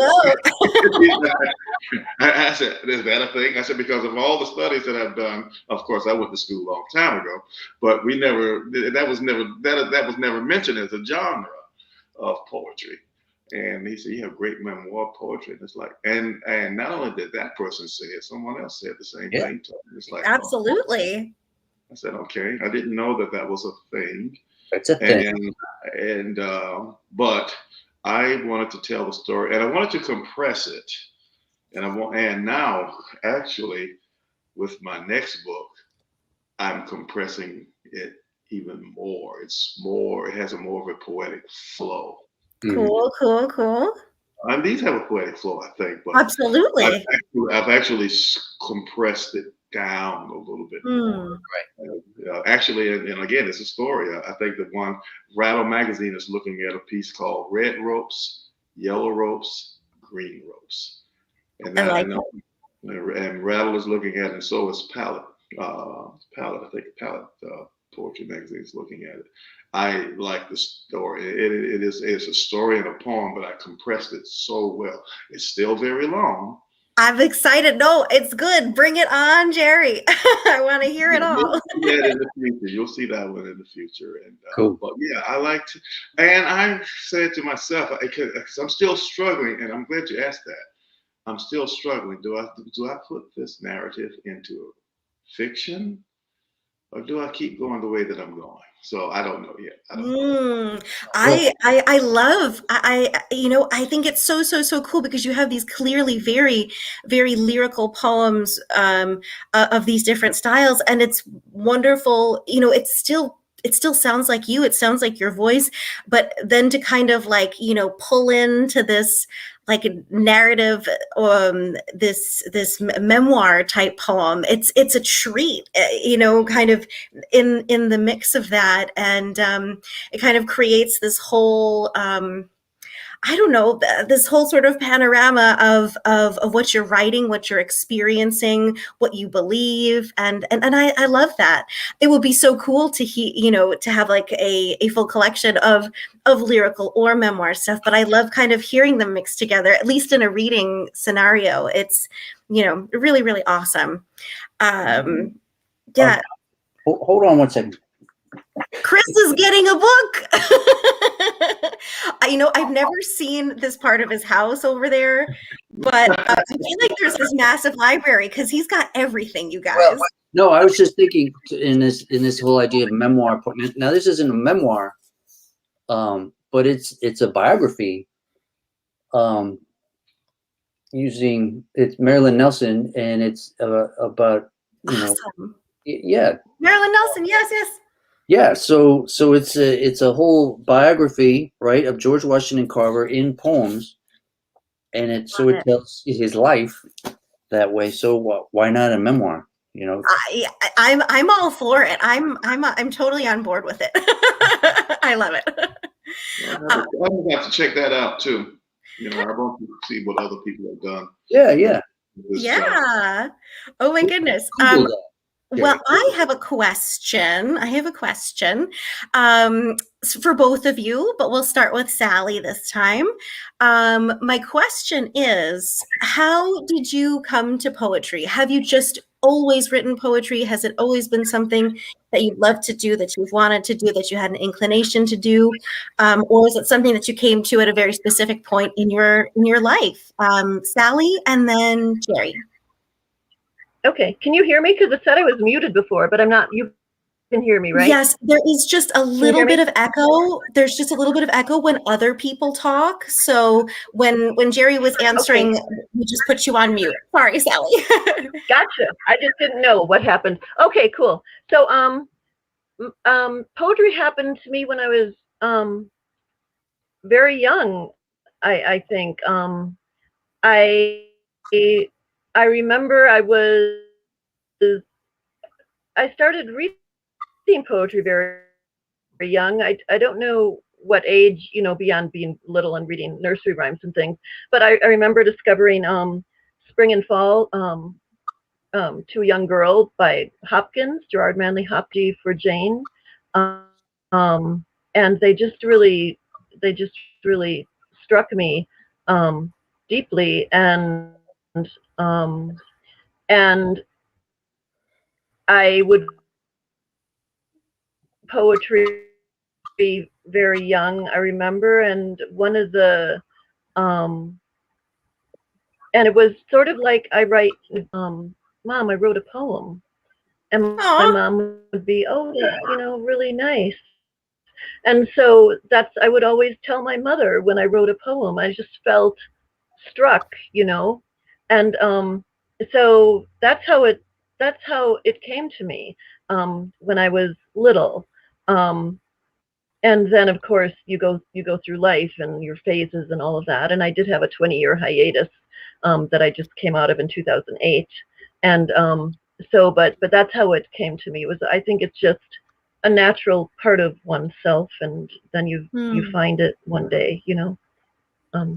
I said, "Is that a thing?" I said, "Because of all the studies that I've done, of course, I went to school a long time ago, but that was never mentioned as a genre of poetry." And he said, "You have great memoir poetry." And it's like, and not only did that person say it, someone else said the same thing to me. It's like,
absolutely.
I said, okay, I didn't know that was a thing.
That's a thing.
But I wanted to tell the story, and I wanted to compress it And now actually with my next book, I'm compressing it even more. It has a more of a poetic flow.
Cool, cool, cool.
And these have a poetic flow, I think, but
Absolutely.
I've actually compressed it down a little bit more. Actually, and again, it's a story. I think the one Rattle magazine is looking at a piece called "Red Ropes, Yellow Ropes, Green Ropes," and
I
that
like it.
and Rattle is looking at it, and so is Palette. Palette, I think Palette Poetry magazine is looking at it. I like the story. It's a story and a poem, but I compressed it so well. It's still very long.
I'm excited. No, it's good. Bring it on, Jerry. I want to hear it all.
You'll see that in the future. You'll see that one in the future. And
Cool.
But yeah, I like to, and I said to myself, because I'm still struggling, and I'm glad you asked that. I'm still struggling. Do I put this narrative into fiction, or do I keep going the way that I'm going? So I don't know yet. I don't know.
I love I think it's so cool because you have these clearly very lyrical poems of these different styles, and it's wonderful. It still sounds like you. It sounds like your voice, but then to kind of like pull into this like a narrative, this memoir type poem. It's a treat, kind of in the mix of that, and it kind of creates this whole I don't know, this whole sort of panorama of what you're writing, what you're experiencing, what you believe, and I love that. It would be so cool to to have like a full collection of lyrical or memoir stuff. But I love kind of hearing them mixed together, at least in a reading scenario. It's really awesome. Yeah.
Hold on one second.
Chris is getting a book. I've never seen this part of his house over there, but I feel like there's this massive library because he's got everything, you guys.
Well, no, I was just thinking in this whole idea of memoir. Now, this isn't a memoir, but it's a biography. It's Marilyn Nelson, and it's about
awesome.
Yeah,
Marilyn Nelson. Yes.
Yeah, so it's a whole biography, right, of George Washington Carver in poems, and it tells his life that way. So why not a memoir?
I'm all for it. I'm totally on board with it. I love it.
I'm about to check that out too. I want to see what other people have done.
Yeah.
Oh my goodness. Well, I have a question. For both of you, but we'll start with Sally this time. My question is, how did you come to poetry? Have you just always written poetry? Has it always been something that you'd love to do, that you've wanted to do, that you had an inclination to do? Or is it something that you came to at a very specific point in your life? Sally, and then Jerry.
Okay, can you hear me? Because it said I was muted before, but I'm not. You can hear me, right?
Yes, there is just a little bit of echo. There's just a little bit of echo when other people talk. So when Jerry was answering, we just put you on mute. Sorry, Sally.
Gotcha. I just didn't know what happened. Okay, cool. So poetry happened to me when I was very young. I think I remember I started reading poetry very, very young. I don't know what age, beyond being little and reading nursery rhymes and things, but I remember discovering Spring and Fall, Two Young Girls by Hopkins, Gerard Manley Hopkins for Jane. And they just really struck me deeply, and I would poetry very young, I remember, and one of the and it was sort of like I write, Mom, I wrote a poem, and my mom would be, oh, that's, really nice. And so I would always tell my mother when I wrote a poem. I just felt struck, And so that's how it came to me when I was little. And then of course you go through life and your phases and all of that. And I did have a 20-year hiatus that I just came out of in 2008. And so, but that's how it came to me. Was, I think it's just a natural part of oneself, and then you find it one day, you know.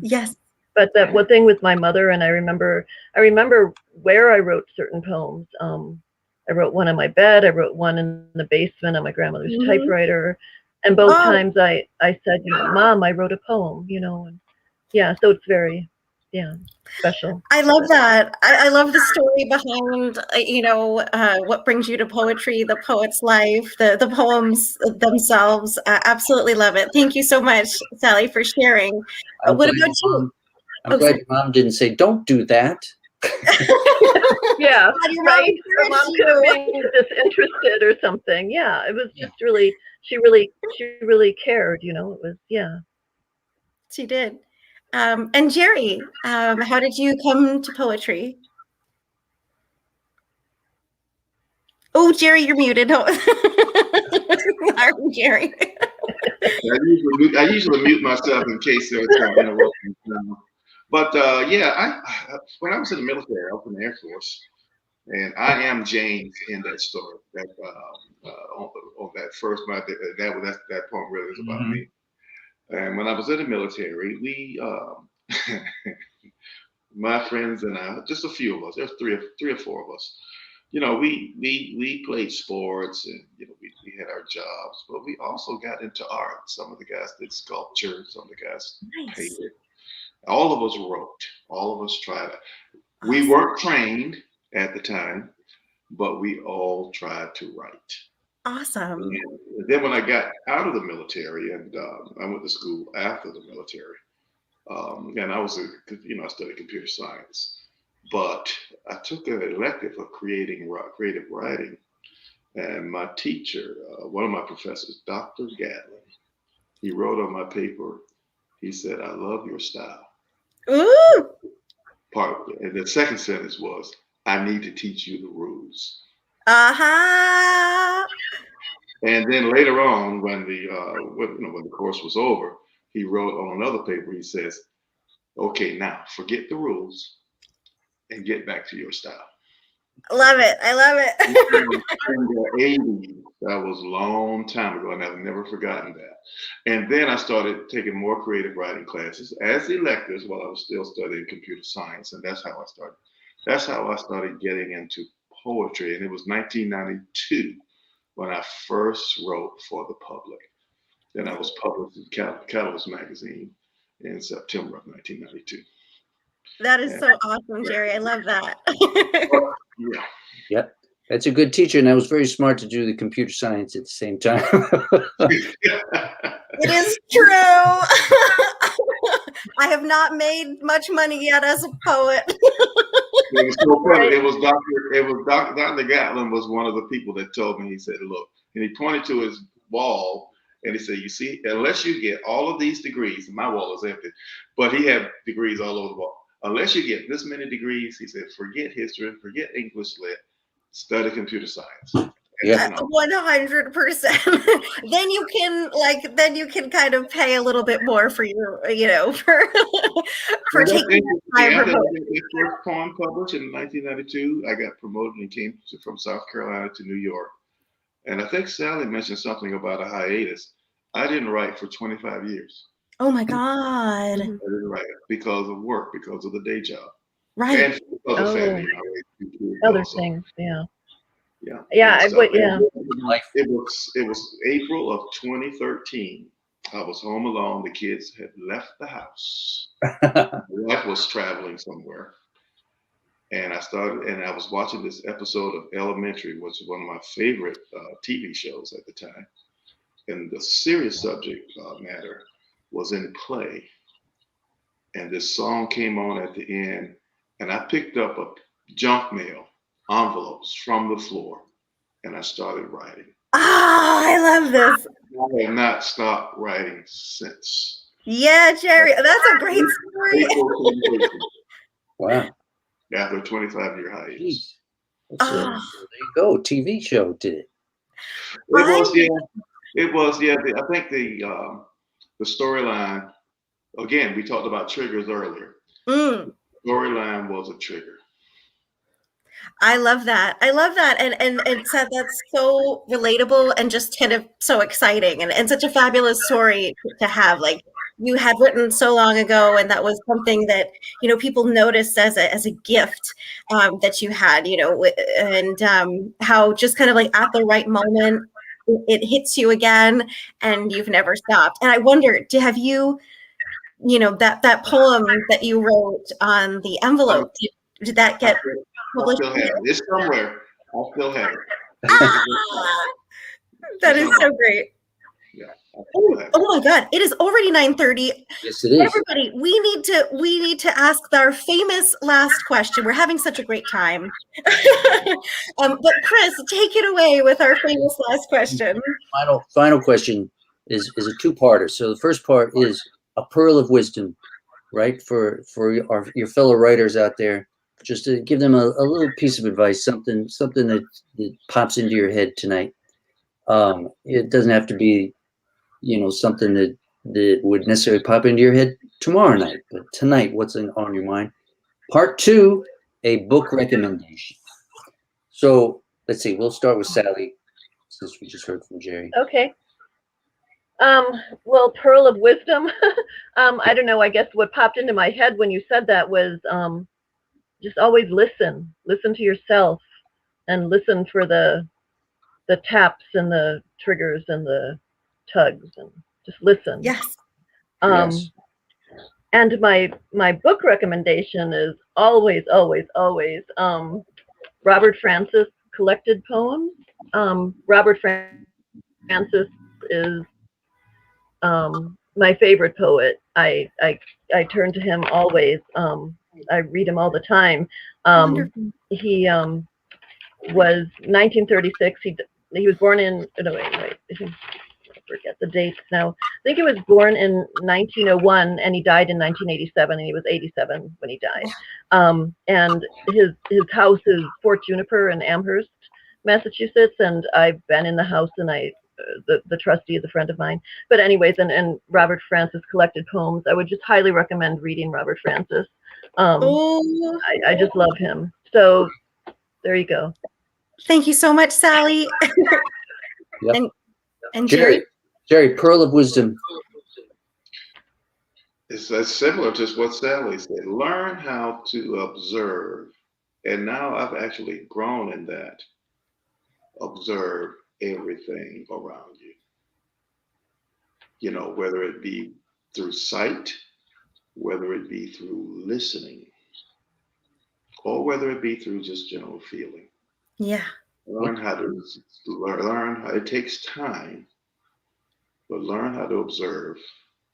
Yes.
But that one thing with my mother, and I remember where I wrote certain poems. I wrote one on my bed. I wrote one in the basement on my grandmother's typewriter, and both times I said, you know, Mom, I wrote a poem, you know. And yeah, so it's very special.
I love that. I love the story behind, you know, what brings you to poetry, the poet's life, the poems themselves. Absolutely love it. Thank you so much, Sally, for sharing. What about you?
I'm glad your mom didn't say, "Don't do that."
Yeah,
Your
right. Her mom could have been disinterested or something. Yeah, it was just really, she really cared. You know, it was
She did. And Jerry, how did you come to poetry? Oh, Jerry, you're muted. Sorry, Jerry.
I usually mute myself in case there's some interruption. But yeah, when I was in the military, I was in the Air Force, and I am James in that story. That on that first, that poem really is about me. And when I was in the military, we, my friends and I, just a few of us, there's three or four of us. You know, we played sports, and you know we had our jobs, but we also got into art. Some of the guys did sculpture, some of the guys painted. All of us wrote. All of us tried it. We weren't trained at the time, but we all tried to write.
Awesome.
And then when I got out of the military, and I went to school after the military, and I studied computer science, but I took an elective of creative writing, and my teacher, one of my professors, Dr. Gatlin, he wrote on my paper. He said, "I love your style."
Ooh.
And the second sentence was, "I need to teach you the rules." And then later on, when the course was over, he wrote on another paper. He says, "Okay, now forget the rules and get back to your style."
Love it. I love it.
In the 80s, that was a long time ago, and I've never forgotten that. And then I started taking more creative writing classes as electives while I was still studying computer science, and that's how I started. That's how I started getting into poetry, and it was 1992 when I first wrote for the public. Then I was published in Catalyst magazine in September of 1992.
That is so awesome, Jerry. I love that.
Yeah.
Yep. That's a good teacher, and that was very smart to do the computer science at the same time.
It is true. I have not made much money yet as a poet.
It was so funny. It was Dr. Gatlin was one of the people that told me. He said, "Look," and he pointed to his wall, and he said, "You see, unless you get all of these degrees, and my wall is empty, but he had degrees all over the wall. Unless you get this many degrees," he said, "forget history, forget English lit, study computer science."
Yeah.
100%. Then you can kind of pay a little bit more for your, for taking time.
The first poem published in 1992. I got promoted and came from South Carolina to New York. And I think Sally mentioned something about a hiatus. I didn't write for 25 years.
Oh my God.
I didn't write because of work, because of the day job.
Right.
And because of family.
Other things, yeah.
Yeah.
Yeah,
It was April of 2013. I was home alone. The kids had left the house. My wife was traveling somewhere. And I was watching this episode of Elementary, which was one of my favorite TV shows at the time. And the serious subject matter was in play. And this song came on at the end, and I picked up a junk mail, envelopes from the floor, and I started writing.
I love this.
I have not stopped writing since.
Yeah, Jerry, that's a great story.
Wow.
after a 25-year hiatus.
Jeez.
Oh,
There you go. TV show did it.
It
I
was, yeah. It was, yeah. I think the storyline. Again, we talked about triggers earlier.
mm,
Storyline was a trigger.
I love that. I love that. And so that's so relatable and just kind of so exciting and such a fabulous story to have. Like you had written so long ago, and that was something that, people noticed as a gift that you had, and how just kind of like at the right moment it hits you again and you've never stopped. And I wonder, have you, that poem that you wrote on the
Um,
envelope, did that
I
get
still, I
published?
still have it. It's somewhere. I still have it.
Ah, that
It's
is
on my,
so great.
yeah, I still have it.
Oh my God, it is already 9:30.
Yes, it is.
Everybody, we need to ask our famous last question. We're having such a great time. But Chris, take it away with our famous last question.
Final question is a two-parter. So the first part is a pearl of wisdom, right? For your fellow writers out there, just to give them a little piece of advice, something that pops into your head tonight. It doesn't have to be, something that would necessarily pop into your head tomorrow night, but tonight, what's on your mind? Part two, a book recommendation. So let's see, we'll start with Sally, since we just heard from Jerry.
Okay. Well, pearl of wisdom. I don't know. I guess what popped into my head when you said that was just always listen. Listen to yourself, and listen for the taps and the triggers and the tugs, and just listen.
Yes.
Yes.
And my book recommendation is always Robert Francis collected poems. Robert Francis is my favorite poet. I turn to him always. I read him all the time.
Wonderful.
He was 1936. He was born in. No, wait. I forget the dates now. I think he was born in 1901 and he died in 1987, and he was 87 when he died. And his house is Fort Juniper in Amherst, Massachusetts, and I've been in the house, and the trustee is a friend of mine. But anyways, and Robert Francis collected poems. I would just highly recommend reading Robert Francis.
Oh,
I just love him. So there you go.
thank you so much, Sally.
Yep.
And Jerry?
Jerry, pearl of wisdom.
It's similar to what Sally said. Learn how to observe. And now I've actually grown in that. Observe everything around you. Whether it be through sight, whether it be through listening, or whether it be through just general feeling.
Yeah.
Learn how it takes time, but learn how to observe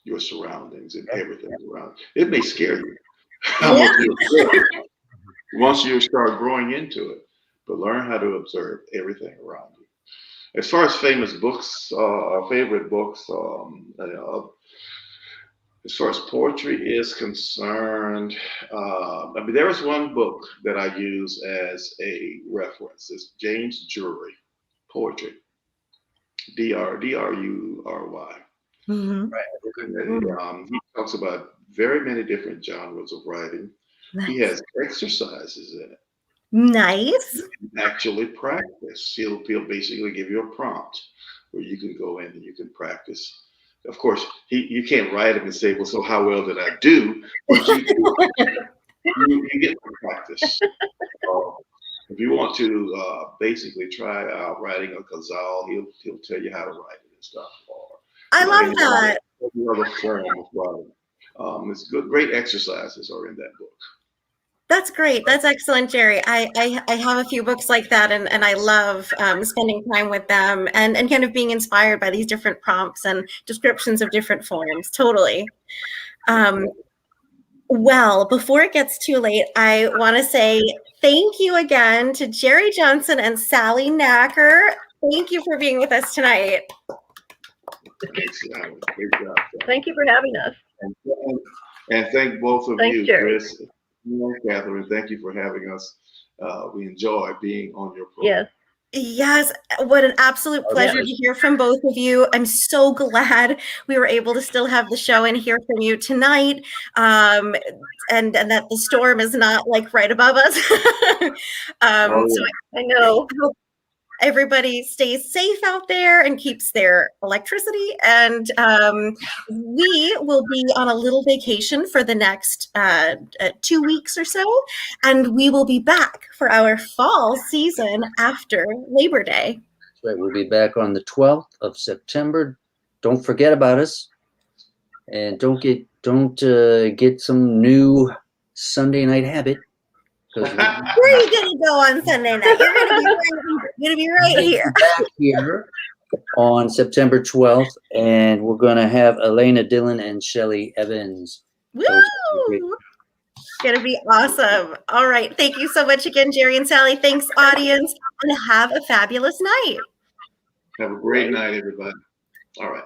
your surroundings and everything around. It may scare you how much you observe once you start growing into it, but learn how to observe everything around you. As far as famous books, our favorite books, as far as poetry is concerned, there is one book that I use as a reference. It's James Drury, Poetry, Drury.
Mm-hmm.
He talks about very many different genres of writing. He has exercises in it.
Nice.
You can actually practice. He'll basically give you a prompt where you can go in and you can practice. Of course, you can't write them and say, well, so how well did I do? But you get to practice. If you want to basically try out writing a ghazal, he'll tell you how to write it and stuff.
I love that.
Another form of writing. It's good. Great exercises are in that book.
That's great. That's excellent, Jerry. I have a few books like that, and I love spending time with them and kind of being inspired by these different prompts and descriptions of different forms. Totally. Well, before it gets too late, I want to say thank you again to Jerry Johnson and Sally Nacker. Thank you for being with us tonight.
Thanks, great job.
Thank you for having us.
And thank both of
Thanks,
you,
Jerry.
Chris No, Catherine, thank you for having us. We enjoy being on your program.
Yes.
Yes, what an absolute pleasure to hear from both of you. I'm so glad we were able to still have the show and hear from you tonight, and that the storm is not like right above us. So
I know.
I hope everybody stays safe out there and keeps their electricity. And we will be on a little vacation for the next 2 weeks or so. And we will be back for our fall season after Labor Day.
That's right. We'll be back on the 12th of September. Don't forget about us. And don't get some new Sunday night habit.
Where are you going to go on Sunday night? You're going to be right here.
Back here on September 12th, and we're going to have Elena Dillon and Shelly Evans.
Woo! It's going to be awesome. All right. Thank you so much again, Jerry and Sally. Thanks, audience, and have a fabulous night.
Have a great night, everybody. All right.